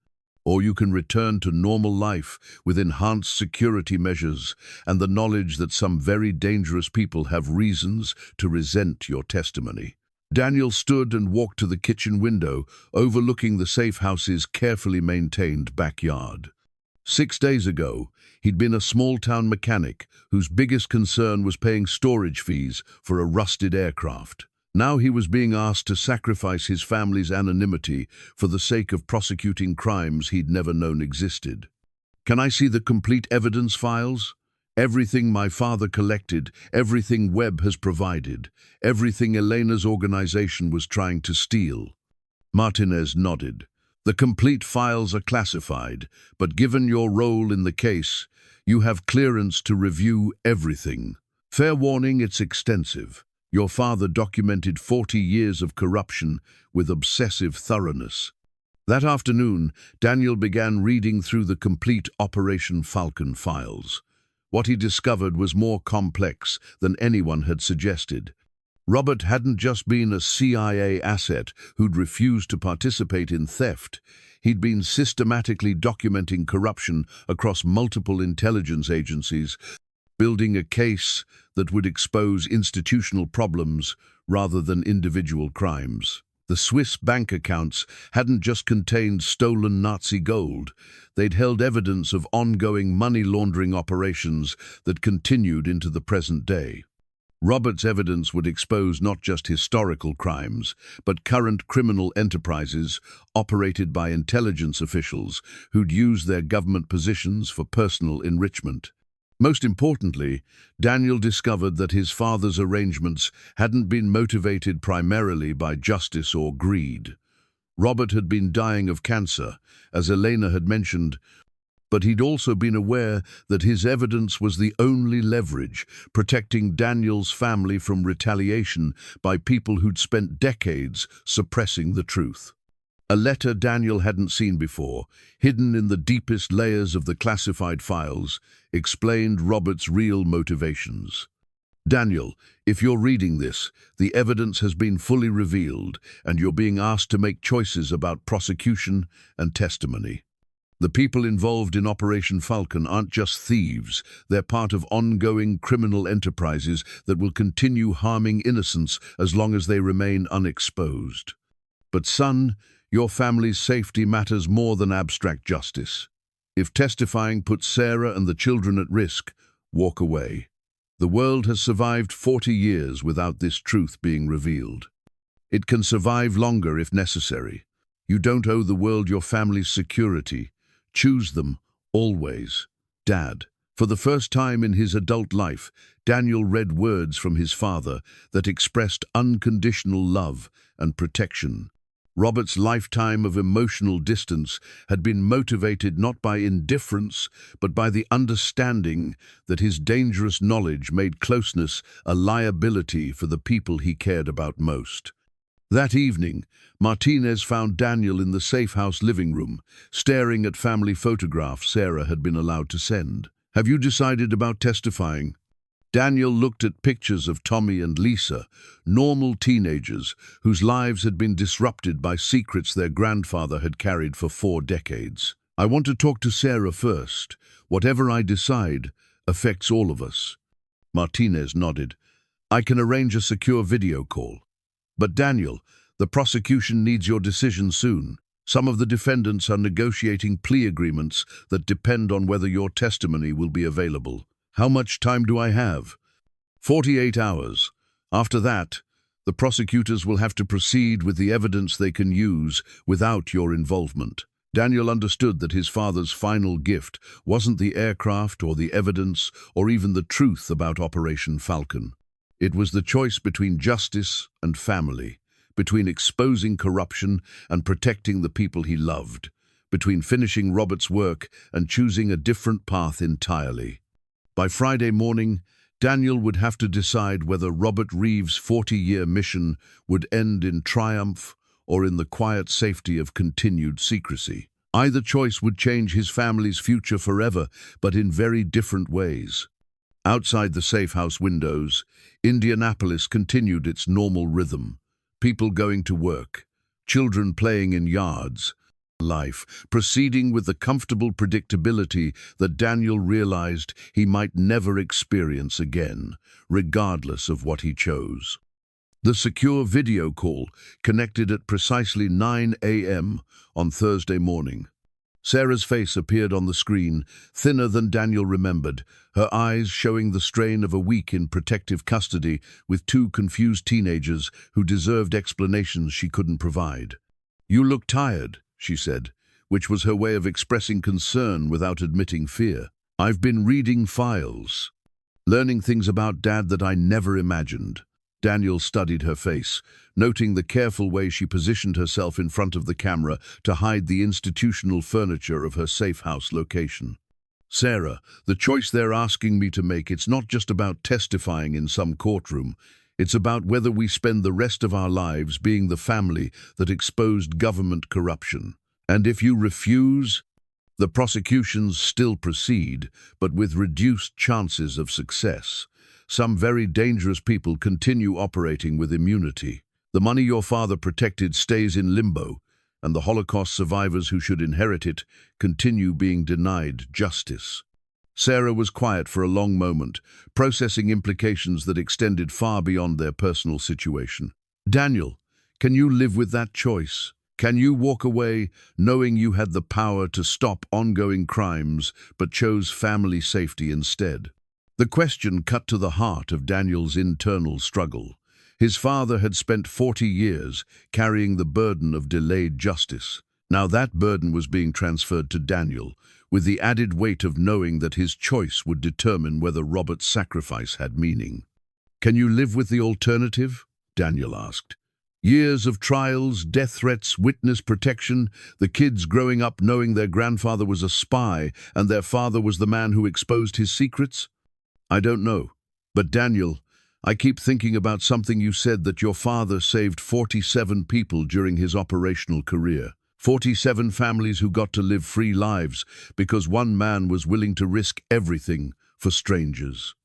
Or you can return to normal life with enhanced security measures and the knowledge that some very dangerous people have reasons to resent your testimony. Daniel stood and walked to the kitchen window, overlooking the safe house's carefully maintained backyard. 6 days ago, he'd been a small-town mechanic whose biggest concern was paying storage fees for a rusted aircraft. Now he was being asked to sacrifice his family's anonymity for the sake of prosecuting crimes he'd never known existed. "Can I see the complete evidence files? Everything my father collected, everything Webb has provided, everything Elena's organization was trying to steal." Martinez nodded. "The complete files are classified, but given your role in the case, you have clearance to review everything. Fair warning, it's extensive. Your father documented 40 years of corruption with obsessive thoroughness." That afternoon, Daniel began reading through the complete Operation Falcon files. What he discovered was more complex than anyone had suggested. Robert hadn't just been a CIA asset who'd refused to participate in theft. He'd been systematically documenting corruption across multiple intelligence agencies, building a case that would expose institutional problems rather than individual crimes. The Swiss bank accounts hadn't just contained stolen Nazi gold. They'd held evidence of ongoing money laundering operations that continued into the present day. Robert's evidence would expose not just historical crimes, but current criminal enterprises operated by intelligence officials who'd used their government positions for personal enrichment. Most importantly, Daniel discovered that his father's arrangements hadn't been motivated primarily by justice or greed. Robert had been dying of cancer, as Elena had mentioned, but he'd also been aware that his evidence was the only leverage protecting Daniel's family from retaliation by people who'd spent decades suppressing the truth. A letter Daniel hadn't seen before, hidden in the deepest layers of the classified files, explained Robert's real motivations. "Daniel, if you're reading this, the evidence has been fully revealed, and you're being asked to make choices about prosecution and testimony. The people involved in Operation Falcon aren't just thieves, they're part of ongoing criminal enterprises that will continue harming innocents as long as they remain unexposed. But son, your family's safety matters more than abstract justice. If testifying puts Sarah and the children at risk, walk away. The world has survived 40 years without this truth being revealed. It can survive longer if necessary. You don't owe the world your family's security. Choose them, always. Dad." For the first time in his adult life, Daniel read words from his father that expressed unconditional love and protection. Robert's lifetime of emotional distance had been motivated not by indifference, but by the understanding that his dangerous knowledge made closeness a liability for the people he cared about most. That evening, Martinez found Daniel in the safe house living room, staring at family photographs Sarah had been allowed to send. "Have you decided about testifying?" Daniel looked at pictures of Tommy and Lisa, normal teenagers whose lives had been disrupted by secrets their grandfather had carried for 4 decades. "I want to talk to Sarah first. Whatever I decide affects all of us." Martinez nodded. "I can arrange a secure video call. But Daniel, the prosecution needs your decision soon. Some of the defendants are negotiating plea agreements that depend on whether your testimony will be available. How much time do I have?" 48 hours. After that, the prosecutors will have to proceed with the evidence they can use without your involvement. Daniel understood that his father's final gift wasn't the aircraft or the evidence or even the truth about Operation Falcon. It was the choice between justice and family, between exposing corruption and protecting the people he loved, between finishing Robert's work and choosing a different path entirely. By Friday morning, Daniel would have to decide whether Robert Reeves' 40-year mission would end in triumph or in the quiet safety of continued secrecy. Either choice would change his family's future forever, but in very different ways. Outside the safe house windows, Indianapolis continued its normal rhythm. People going to work, children playing in yards, life proceeding with the comfortable predictability that Daniel realized he might never experience again, regardless of what he chose. The secure video call connected at precisely 9 a.m. on Thursday morning. Sarah's face appeared on the screen, thinner than Daniel remembered, her eyes showing the strain of a week in protective custody with two confused teenagers who deserved explanations she couldn't provide. "You look tired," she said, which was her way of expressing concern without admitting fear. "I've been reading files, learning things about Dad that I never imagined." Daniel studied her face, noting the careful way she positioned herself in front of the camera to hide the institutional furniture of her safe house location. "Sarah, the choice they're asking me to make, it's not just about testifying in some courtroom. It's about whether we spend the rest of our lives being the family that exposed government corruption. And if you refuse, the prosecutions still proceed, but with reduced chances of success. Some very dangerous people continue operating with immunity. The money your father protected stays in limbo, and the Holocaust survivors who should inherit it continue being denied justice." Sarah was quiet for a long moment, processing implications that extended far beyond their personal situation. "Daniel, can you live with that choice? Can you walk away knowing you had the power to stop ongoing crimes but chose family safety instead?" The question cut to the heart of Daniel's internal struggle. His father had spent 40 years carrying the burden of delayed justice. Now that burden was being transferred to Daniel, with the added weight of knowing that his choice would determine whether Robert's sacrifice had meaning. "Can you live with the alternative?" Daniel asked. "Years of trials, death threats, witness protection, the kids growing up knowing their grandfather was a spy and their father was the man who exposed his secrets? I don't know. But Daniel, I keep thinking about something you said, that your father saved 47 people during his operational career. 47 families who got to live free lives because one man was willing to risk everything for strangers."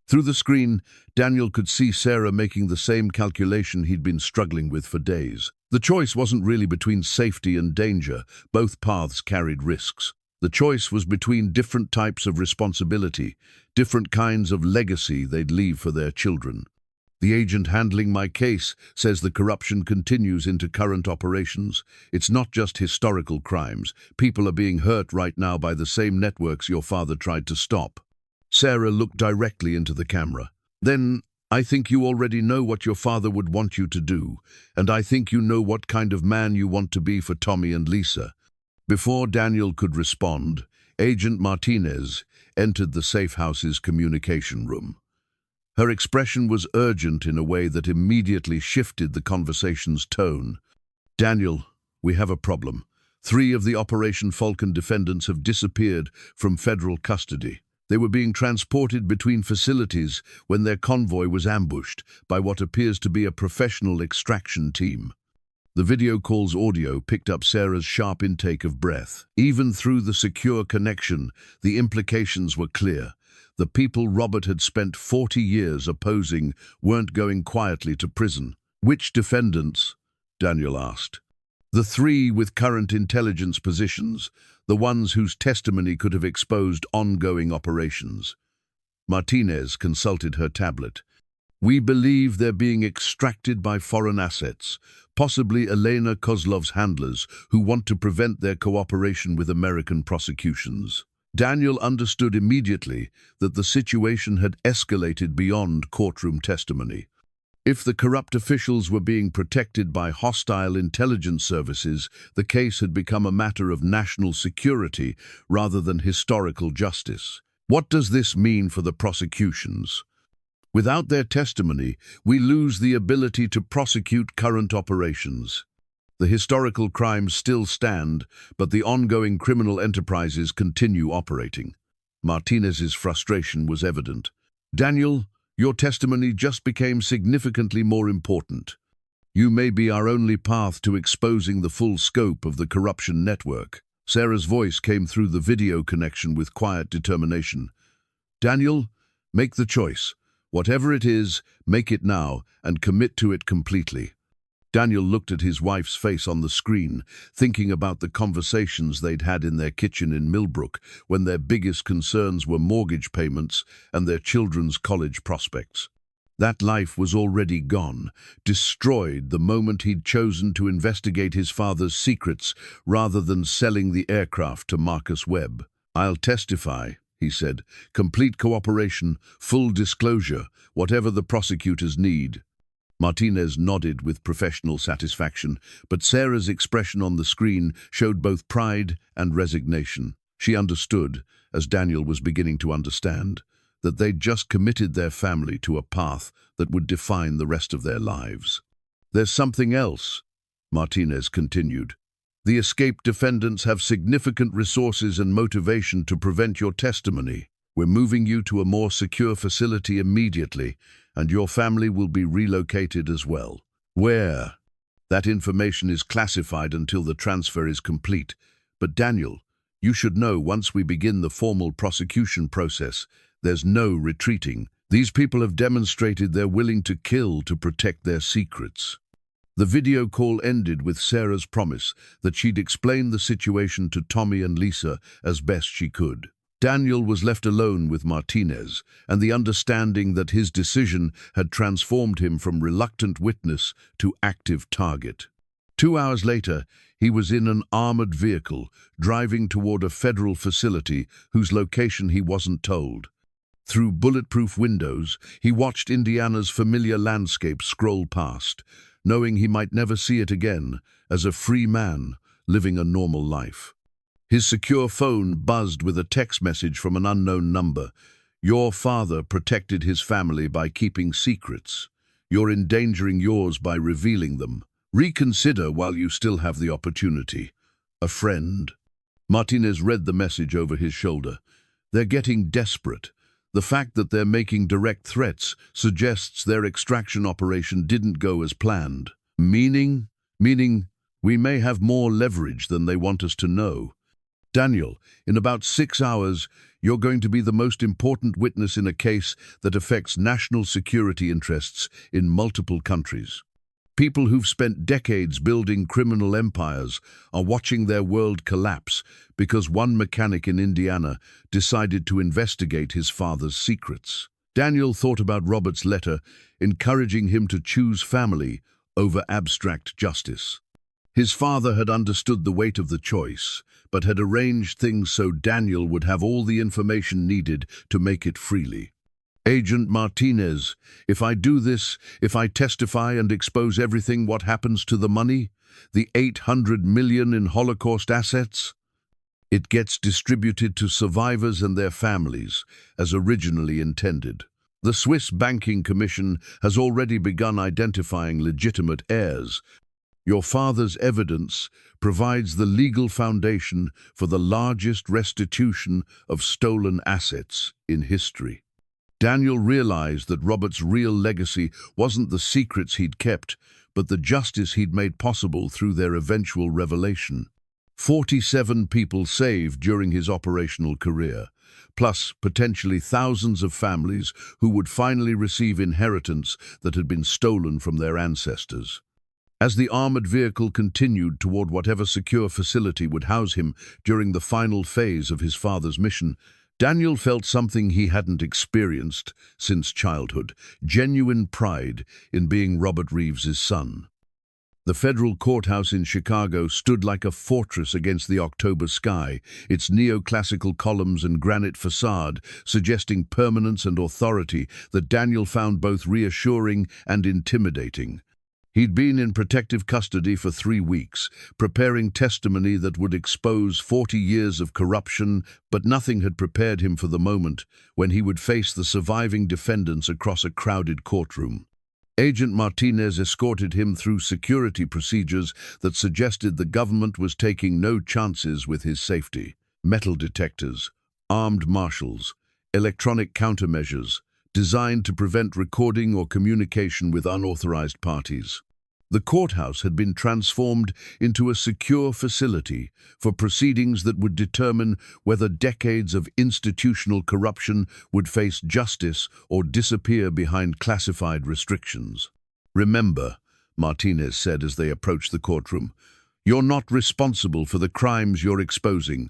Through the screen, Daniel could see Sarah making the same calculation he'd been struggling with for days. The choice wasn't really between safety and danger. Both paths carried risks. The choice was between different types of responsibility, different kinds of legacy they'd leave for their children. "The agent handling my case says the corruption continues into current operations. It's not just historical crimes. People are being hurt right now by the same networks your father tried to stop." Sarah looked directly into the camera. "Then I think you already know what your father would want you to do, and I think you know what kind of man you want to be for Tommy and Lisa." Before Daniel could respond, Agent Martinez entered the safe house's communication room. Her expression was urgent in a way that immediately shifted the conversation's tone. "Daniel, we have a problem. 3 of the Operation Falcon defendants have disappeared from federal custody. They were being transported between facilities when their convoy was ambushed by what appears to be a professional extraction team." The video call's audio picked up Sarah's sharp intake of breath. Even through the secure connection, the implications were clear. The people Robert had spent 40 years opposing weren't going quietly to prison. "Which defendants?" Daniel asked. "The 3 with current intelligence positions, the ones whose testimony could have exposed ongoing operations." Martinez consulted her tablet. "We believe they're being extracted by foreign assets, possibly Elena Kozlov's handlers, who want to prevent their cooperation with American prosecutions." Daniel understood immediately that the situation had escalated beyond courtroom testimony. If the corrupt officials were being protected by hostile intelligence services, the case had become a matter of national security rather than historical justice. "What does this mean for the prosecutions?" "Without their testimony, we lose the ability to prosecute current operations. The historical crimes still stand, but the ongoing criminal enterprises continue operating." Martinez's frustration was evident. "Daniel, your testimony just became significantly more important. You may be our only path to exposing the full scope of the corruption network." Sarah's voice came through the video connection with quiet determination. "Daniel, make the choice. Whatever it is, make it now and commit to it completely." Daniel looked at his wife's face on the screen, thinking about the conversations they'd had in their kitchen in Millbrook when their biggest concerns were mortgage payments and their children's college prospects. That life was already gone, destroyed the moment he'd chosen to investigate his father's secrets rather than selling the aircraft to Marcus Webb. "I'll testify," he said. "Complete cooperation, full disclosure, whatever the prosecutors need." Martinez nodded with professional satisfaction, but Sarah's expression on the screen showed both pride and resignation. She understood, as Daniel was beginning to understand, that they'd just committed their family to a path that would define the rest of their lives. "There's something else," Martinez continued. "The escaped defendants have significant resources and motivation to prevent your testimony. We're moving you to a more secure facility immediately, and your family will be relocated as well." "Where?" "That information is classified until the transfer is complete. But Daniel, you should know once we begin the formal prosecution process, there's no retreating. These people have demonstrated they're willing to kill to protect their secrets." The video call ended with Sarah's promise that she'd explain the situation to Tommy and Lisa as best she could. Daniel was left alone with Martinez, and the understanding that his decision had transformed him from reluctant witness to active target. 2 hours later, he was in an armored vehicle, driving toward a federal facility whose location he wasn't told. Through bulletproof windows, he watched Indiana's familiar landscape scroll past, knowing he might never see it again, as a free man living a normal life. His secure phone buzzed with a text message from an unknown number. "Your father protected his family by keeping secrets. You're endangering yours by revealing them. Reconsider while you still have the opportunity. A friend." Martinez read the message over his shoulder. "They're getting desperate. The fact that they're making direct threats suggests their extraction operation didn't go as planned. Meaning we may have more leverage than they want us to know. Daniel, in about 6 hours, you're going to be the most important witness in a case that affects national security interests in multiple countries. People who've spent decades building criminal empires are watching their world collapse because one mechanic in Indiana decided to investigate his father's secrets." Daniel thought about Robert's letter, encouraging him to choose family over abstract justice. His father had understood the weight of the choice, but had arranged things so Daniel would have all the information needed to make it freely. "Agent Martinez, if I do this, if I testify and expose everything, what happens to the money? The 800 million in Holocaust assets?" "It gets distributed to survivors and their families, as originally intended. The Swiss Banking Commission has already begun identifying legitimate heirs. Your father's evidence provides the legal foundation for the largest restitution of stolen assets in history." Daniel realized that Robert's real legacy wasn't the secrets he'd kept, but the justice he'd made possible through their eventual revelation. 47 people saved during his operational career, plus potentially thousands of families who would finally receive inheritance that had been stolen from their ancestors. As the armored vehicle continued toward whatever secure facility would house him during the final phase of his father's mission, Daniel felt something he hadn't experienced since childhood: genuine pride in being Robert Reeves's son. The federal courthouse in Chicago stood like a fortress against the October sky, its neoclassical columns and granite facade suggesting permanence and authority that Daniel found both reassuring and intimidating. He'd been in protective custody for 3 weeks, preparing testimony that would expose 40 years of corruption, but nothing had prepared him for the moment when he would face the surviving defendants across a crowded courtroom. Agent Martinez escorted him through security procedures that suggested the government was taking no chances with his safety. Metal detectors, armed marshals, electronic countermeasures, designed to prevent recording or communication with unauthorized parties. The courthouse had been transformed into a secure facility for proceedings that would determine whether decades of institutional corruption would face justice or disappear behind classified restrictions. "Remember," Martinez said as they approached the courtroom, "you're not responsible for the crimes you're exposing.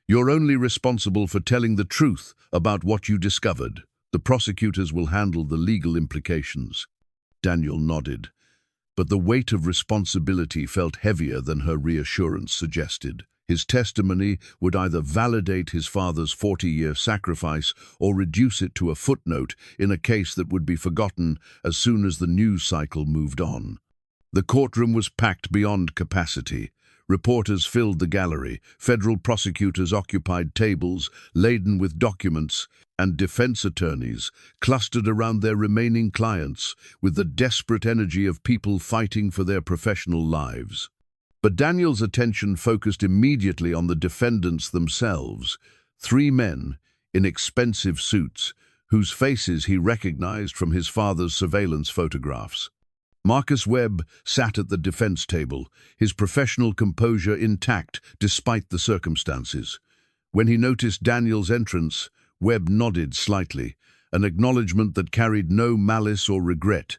You're only responsible for telling the truth about what you discovered." The prosecutors will handle the legal implications. Daniel nodded, but the weight of responsibility felt heavier than her reassurance suggested. His testimony would either validate his father's 40-year sacrifice or reduce it to a footnote in a case that would be forgotten as soon as the news cycle moved on. The courtroom was packed beyond capacity. Reporters filled the gallery, federal prosecutors occupied tables laden with documents, and defense attorneys clustered around their remaining clients with the desperate energy of people fighting for their professional lives. But Daniel's attention focused immediately on the defendants themselves, three men in expensive suits, whose faces he recognized from his father's surveillance photographs. Marcus Webb sat at the defense table, his professional composure intact despite the circumstances. When he noticed Daniel's entrance, Webb nodded slightly, an acknowledgement that carried no malice or regret.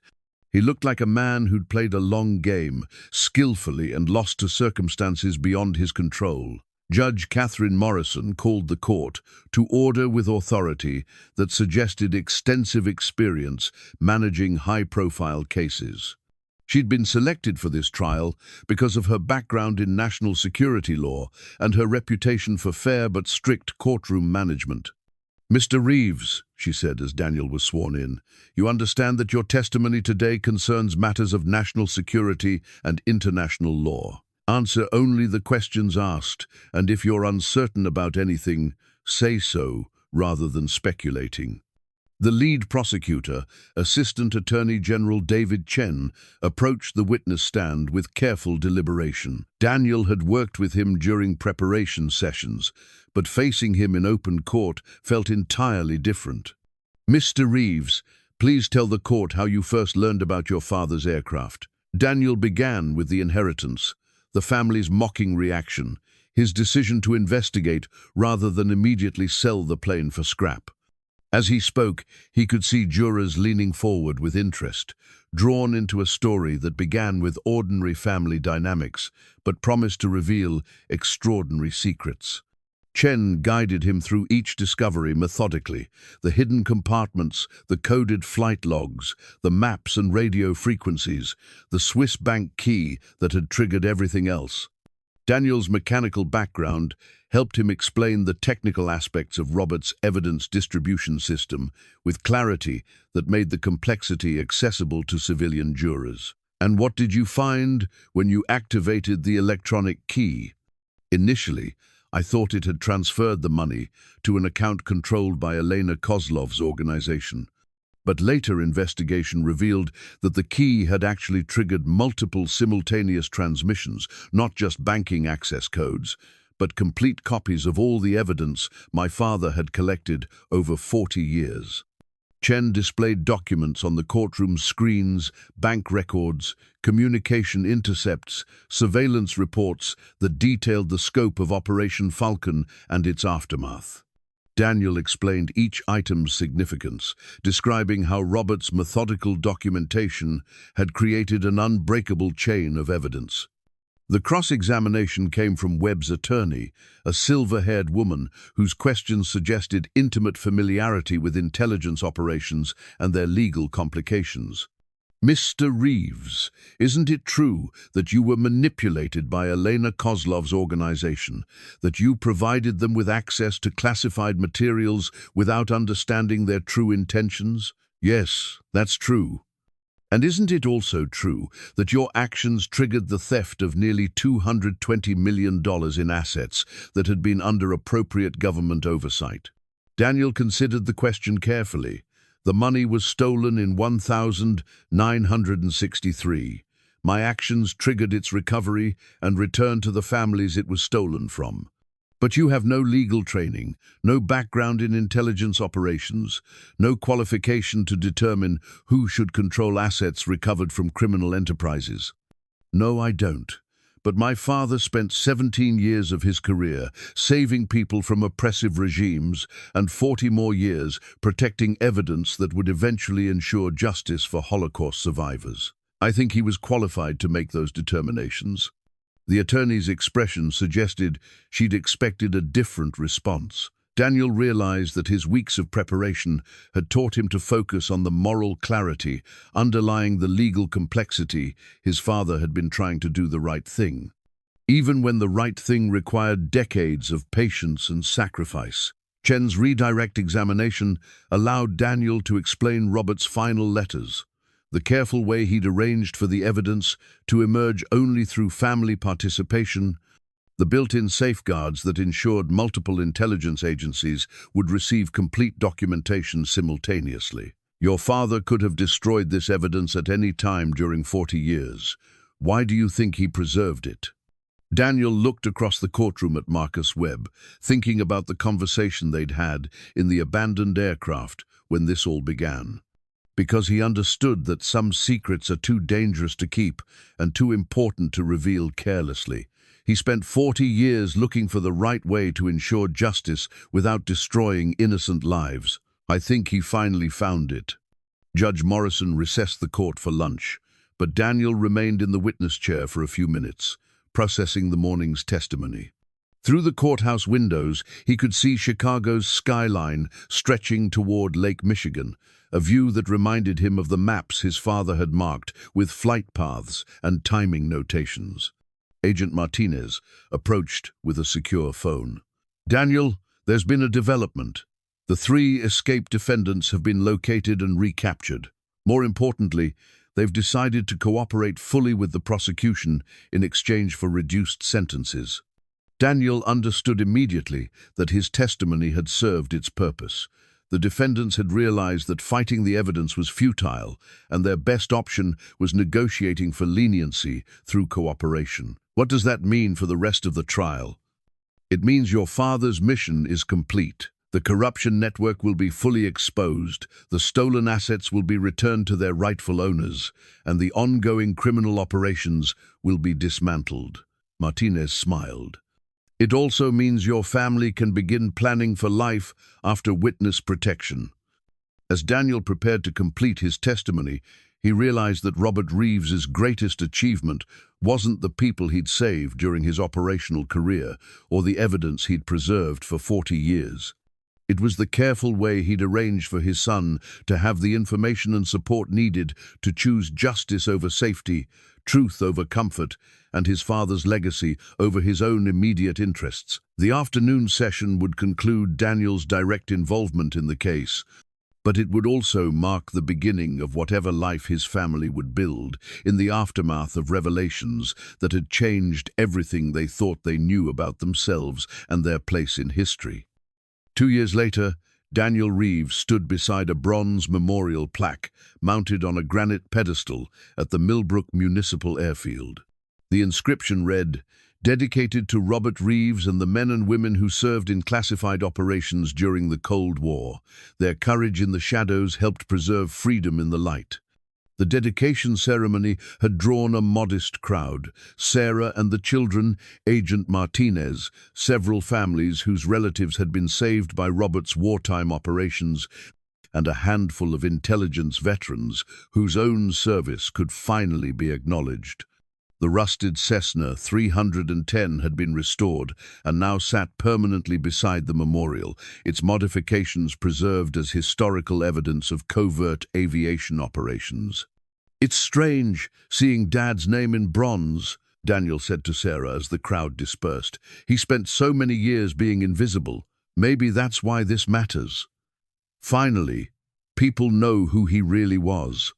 He looked like a man who'd played a long game, skillfully and lost to circumstances beyond his control. Judge Catherine Morrison called the court to order with authority that suggested extensive experience managing high-profile cases. She'd been selected for this trial because of her background in national security law and her reputation for fair but strict courtroom management. "Mr. Reeves," she said as Daniel was sworn in, "you understand that your testimony today concerns matters of national security and international law. Answer only the questions asked, and if you're uncertain about anything, say so rather than speculating." The lead prosecutor, Assistant Attorney General David Chen, approached the witness stand with careful deliberation. Daniel had worked with him during preparation sessions, but facing him in open court felt entirely different. "Mr. Reeves, please tell the court how you first learned about your father's aircraft." Daniel began with the inheritance, the family's mocking reaction, his decision to investigate rather than immediately sell the plane for scrap. As he spoke, he could see jurors leaning forward with interest, drawn into a story that began with ordinary family dynamics, but promised to reveal extraordinary secrets. Chen guided him through each discovery methodically, the hidden compartments, the coded flight logs, the maps and radio frequencies, the Swiss bank key that had triggered everything else. Daniel's mechanical background helped him explain the technical aspects of Robert's evidence distribution system with clarity that made the complexity accessible to civilian jurors. "And what did you find when you activated the electronic key?" "Initially, I thought it had transferred the money to an account controlled by Elena Kozlov's organization. But later investigation revealed that the key had actually triggered multiple simultaneous transmissions, not just banking access codes, but complete copies of all the evidence my father had collected over 40 years. Chen displayed documents on the courtroom screens, bank records, communication intercepts, surveillance reports that detailed the scope of Operation Falcon and its aftermath. Daniel explained each item's significance, describing how Robert's methodical documentation had created an unbreakable chain of evidence. The cross-examination came from Webb's attorney, a silver-haired woman whose questions suggested intimate familiarity with intelligence operations and their legal complications. "Mr. Reeves, isn't it true that you were manipulated by Elena Kozlov's organization, that you provided them with access to classified materials without understanding their true intentions?" "Yes, that's true." "And isn't it also true that your actions triggered the theft of nearly $220 million in assets that had been under appropriate government oversight?" Daniel considered the question carefully. "The money was stolen in 1963. My actions triggered its recovery and return to the families it was stolen from." "But you have no legal training, no background in intelligence operations, no qualification to determine who should control assets recovered from criminal enterprises." "No, I don't. But my father spent 17 years of his career saving people from oppressive regimes and 40 more years protecting evidence that would eventually ensure justice for Holocaust survivors. I think he was qualified to make those determinations." The attorney's expression suggested she'd expected a different response. Daniel realized that his weeks of preparation had taught him to focus on the moral clarity underlying the legal complexity. His father had been trying to do the right thing, even when the right thing required decades of patience and sacrifice. Chen's redirect examination allowed Daniel to explain Robert's final letters, the careful way he'd arranged for the evidence to emerge only through family participation, the built-in safeguards that ensured multiple intelligence agencies would receive complete documentation simultaneously. Your father could have destroyed this evidence at any time during 40 years. Why do you think he preserved it? Daniel looked across the courtroom at Marcus Webb, thinking about the conversation they'd had in the abandoned aircraft when this all began. Because he understood that some secrets are too dangerous to keep and too important to reveal carelessly. He spent 40 years looking for the right way to ensure justice without destroying innocent lives. I think he finally found it. Judge Morrison recessed the court for lunch, but Daniel remained in the witness chair for a few minutes, processing the morning's testimony. Through the courthouse windows, he could see Chicago's skyline stretching toward Lake Michigan, a view that reminded him of the maps his father had marked with flight paths and timing notations. Agent Martinez approached with a secure phone. Daniel, there's been a development. The 3 escaped defendants have been located and recaptured. More importantly, they've decided to cooperate fully with the prosecution in exchange for reduced sentences. Daniel understood immediately that his testimony had served its purpose. The defendants had realized that fighting the evidence was futile, and their best option was negotiating for leniency through cooperation. What does that mean for the rest of the trial? It means your father's mission is complete. The corruption network will be fully exposed, the stolen assets will be returned to their rightful owners, and the ongoing criminal operations will be dismantled. Martinez smiled. It also means your family can begin planning for life after witness protection. As Daniel prepared to complete his testimony, he realized that Robert Reeves's greatest achievement wasn't the people he'd saved during his operational career or the evidence he'd preserved for 40 years. It was the careful way he'd arranged for his son to have the information and support needed to choose justice over safety, truth over comfort, and his father's legacy over his own immediate interests. The afternoon session would conclude Daniel's direct involvement in the case, but it would also mark the beginning of whatever life his family would build in the aftermath of revelations that had changed everything they thought they knew about themselves and their place in history. 2 years later, Daniel Reeves stood beside a bronze memorial plaque mounted on a granite pedestal at the Millbrook Municipal Airfield. The inscription read, "Dedicated to Robert Reeves and the men and women who served in classified operations during the Cold War. Their courage in the shadows helped preserve freedom in the light." The dedication ceremony had drawn a modest crowd. Sarah and the children, Agent Martinez, several families whose relatives had been saved by Robert's wartime operations, and a handful of intelligence veterans whose own service could finally be acknowledged. The rusted Cessna 310 had been restored and now sat permanently beside the memorial, its modifications preserved as historical evidence of covert aviation operations. "It's strange, seeing Dad's name in bronze," Daniel said to Sarah as the crowd dispersed. "He spent so many years being invisible. Maybe that's why this matters. Finally, people know who he really was."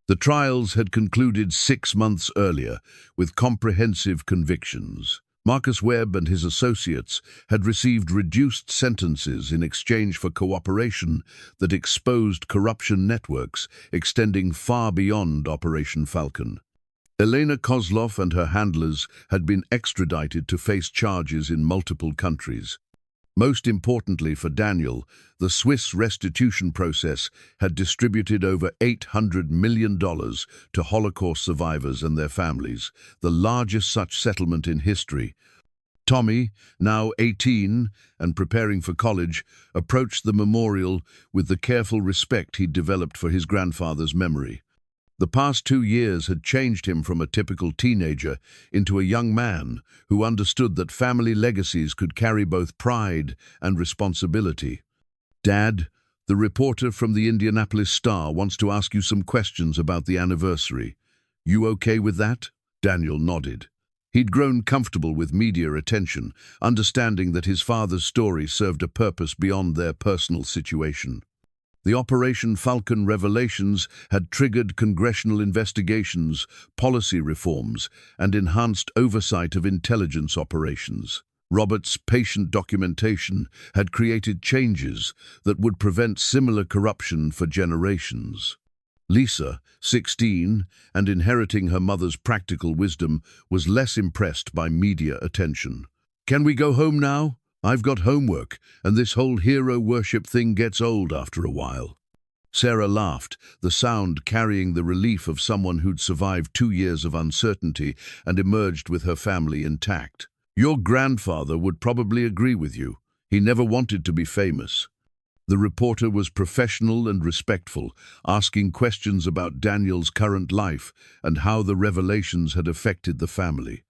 The trials had concluded 6 months earlier with comprehensive convictions. Marcus Webb and his associates had received reduced sentences in exchange for cooperation that exposed corruption networks extending far beyond Operation Falcon. Elena Kozlov and her handlers had been extradited to face charges in multiple countries. Most importantly for Daniel, the Swiss restitution process had distributed over $800 million to Holocaust survivors and their families, the largest such settlement in history. Tommy, now 18 and preparing for college, approached the memorial with the careful respect he'd developed for his grandfather's memory. The past 2 years had changed him from a typical teenager into a young man who understood that family legacies could carry both pride and responsibility. "Dad, the reporter from the Indianapolis Star wants to ask you some questions about the anniversary. You okay with that?" Daniel nodded. He'd grown comfortable with media attention, understanding that his father's story served a purpose beyond their personal situation. The Operation Falcon revelations had triggered congressional investigations, policy reforms, and enhanced oversight of intelligence operations. Robert's patient documentation had created changes that would prevent similar corruption for generations. Lisa, 16, and inheriting her mother's practical wisdom, was less impressed by media attention. "Can we go home now? I've got homework, and this whole hero worship thing gets old after a while." Sarah laughed, the sound carrying the relief of someone who'd survived 2 years of uncertainty and emerged with her family intact. "Your grandfather would probably agree with you. He never wanted to be famous." The reporter was professional and respectful, asking questions about Daniel's current life and how the revelations had affected the family.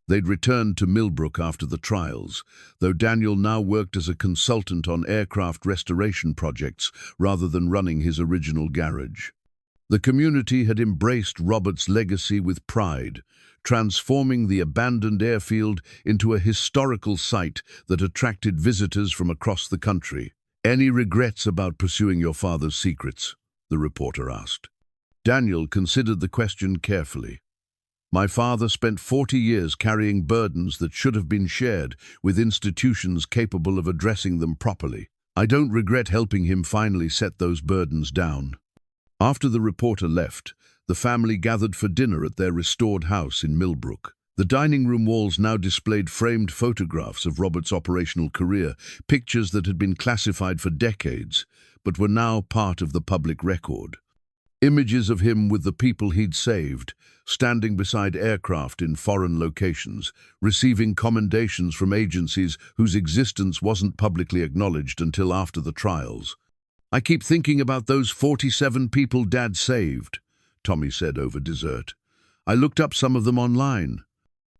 They'd returned to Millbrook after the trials, though Daniel now worked as a consultant on aircraft restoration projects rather than running his original garage. The community had embraced Robert's legacy with pride, transforming the abandoned airfield into a historical site that attracted visitors from across the country. "Any regrets about pursuing your father's secrets?" the reporter asked. Daniel considered the question carefully. "My father spent 40 years carrying burdens that should have been shared with institutions capable of addressing them properly. I don't regret helping him finally set those burdens down." After the reporter left, the family gathered for dinner at their restored house in Millbrook. The dining room walls now displayed framed photographs of Robert's operational career, pictures that had been classified for decades, but were now part of the public record. Images of him with the people he'd saved, standing beside aircraft in foreign locations, receiving commendations from agencies whose existence wasn't publicly acknowledged until after the trials. "I keep thinking about those 47 people Dad saved," Tommy said over dessert. "I looked up some of them online.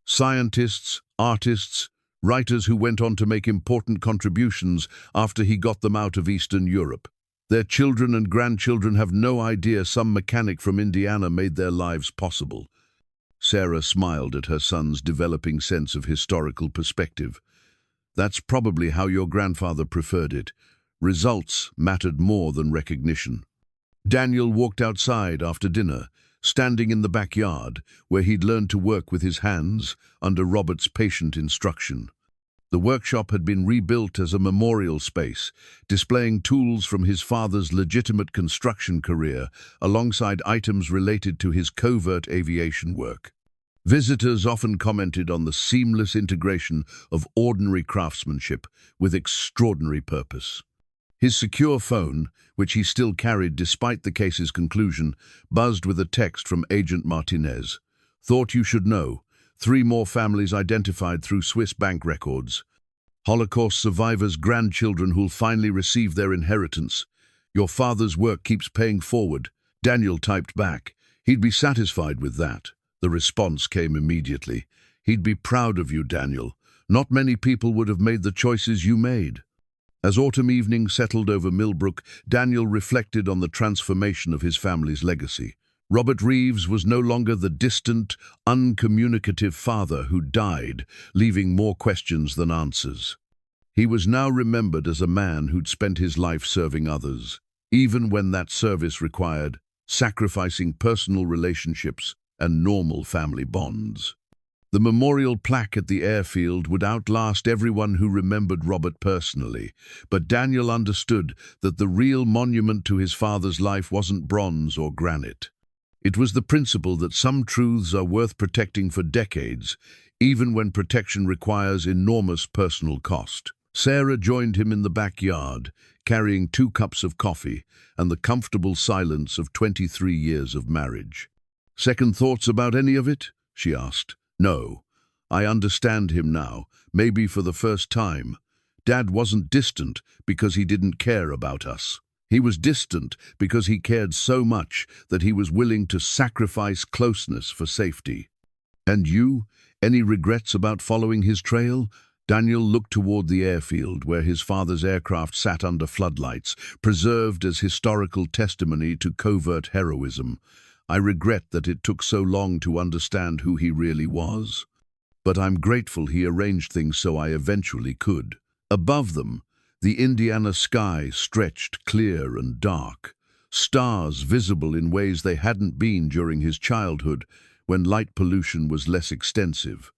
Scientists, artists, writers who went on to make important contributions after he got them out of Eastern Europe. Their children and grandchildren have no idea some mechanic from Indiana made their lives possible." Sarah smiled at her son's developing sense of historical perspective. "That's probably how your grandfather preferred it. Results mattered more than recognition." Daniel walked outside after dinner, standing in the backyard, where he'd learned to work with his hands under Robert's patient instruction. The workshop had been rebuilt as a memorial space, displaying tools from his father's legitimate construction career alongside items related to his covert aviation work. Visitors often commented on the seamless integration of ordinary craftsmanship with extraordinary purpose. His secure phone, which he still carried despite the case's conclusion, buzzed with a text from Agent Martinez. "Thought you should know. 3 more families identified through Swiss bank records. Holocaust survivors' grandchildren who'll finally receive their inheritance. Your father's work keeps paying forward." Daniel typed back. He'd be satisfied with that. The response came immediately. "He'd be proud of you, Daniel. Not many people would have made the choices you made." As autumn evening settled over Millbrook, Daniel reflected on the transformation of his family's legacy. Robert Reeves was no longer the distant, uncommunicative father who died, leaving more questions than answers. He was now remembered as a man who'd spent his life serving others, even when that service required sacrificing personal relationships and normal family bonds. The memorial plaque at the airfield would outlast everyone who remembered Robert personally, but Daniel understood that the real monument to his father's life wasn't bronze or granite. It was the principle that some truths are worth protecting for decades, even when protection requires enormous personal cost. Sarah joined him in the backyard, carrying 2 cups of coffee and the comfortable silence of 23 years of marriage. "Second thoughts about any of it?" she asked. "No. I understand him now, maybe for the first time. Dad wasn't distant because he didn't care about us. He was distant because he cared so much that he was willing to sacrifice closeness for safety. And you? Any regrets about following his trail? Daniel looked toward the airfield where his father's aircraft sat under floodlights, preserved as historical testimony to covert heroism. I regret that it took so long to understand who he really was. But I'm grateful he arranged things so I eventually could. Above them, the Indiana sky stretched clear and dark, stars visible in ways they hadn't been during his childhood, when light pollution was less extensive.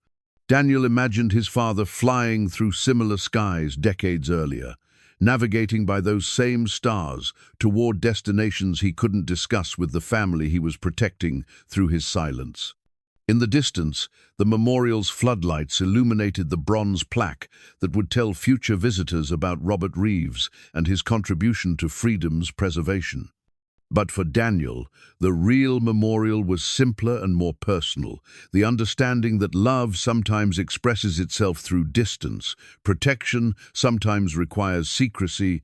Daniel imagined his father flying through similar skies decades earlier, navigating by those same stars toward destinations he couldn't discuss with the family he was protecting through his silence. In the distance, the memorial's floodlights illuminated the bronze plaque that would tell future visitors about Robert Reeves and his contribution to freedom's preservation. But for Daniel, the real memorial was simpler and more personal, the understanding that love sometimes expresses itself through distance, protection sometimes requires secrecy,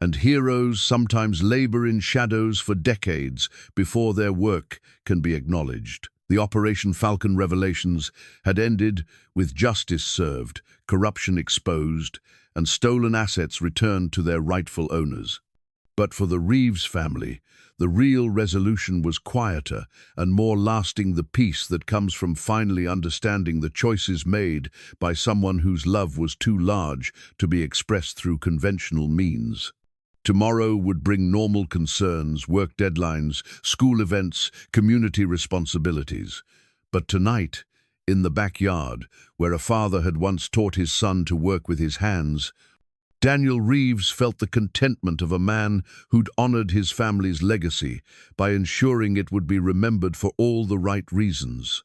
and heroes sometimes labor in shadows for decades before their work can be acknowledged. The Operation Falcon revelations had ended with justice served, corruption exposed, and stolen assets returned to their rightful owners. But for the Reeves family, the real resolution was quieter and more lasting, the peace that comes from finally understanding the choices made by someone whose love was too large to be expressed through conventional means. Tomorrow would bring normal concerns, work deadlines, school events, community responsibilities. But tonight, in the backyard, where a father had once taught his son to work with his hands, Daniel Reeves felt the contentment of a man who'd honored his family's legacy by ensuring it would be remembered for all the right reasons.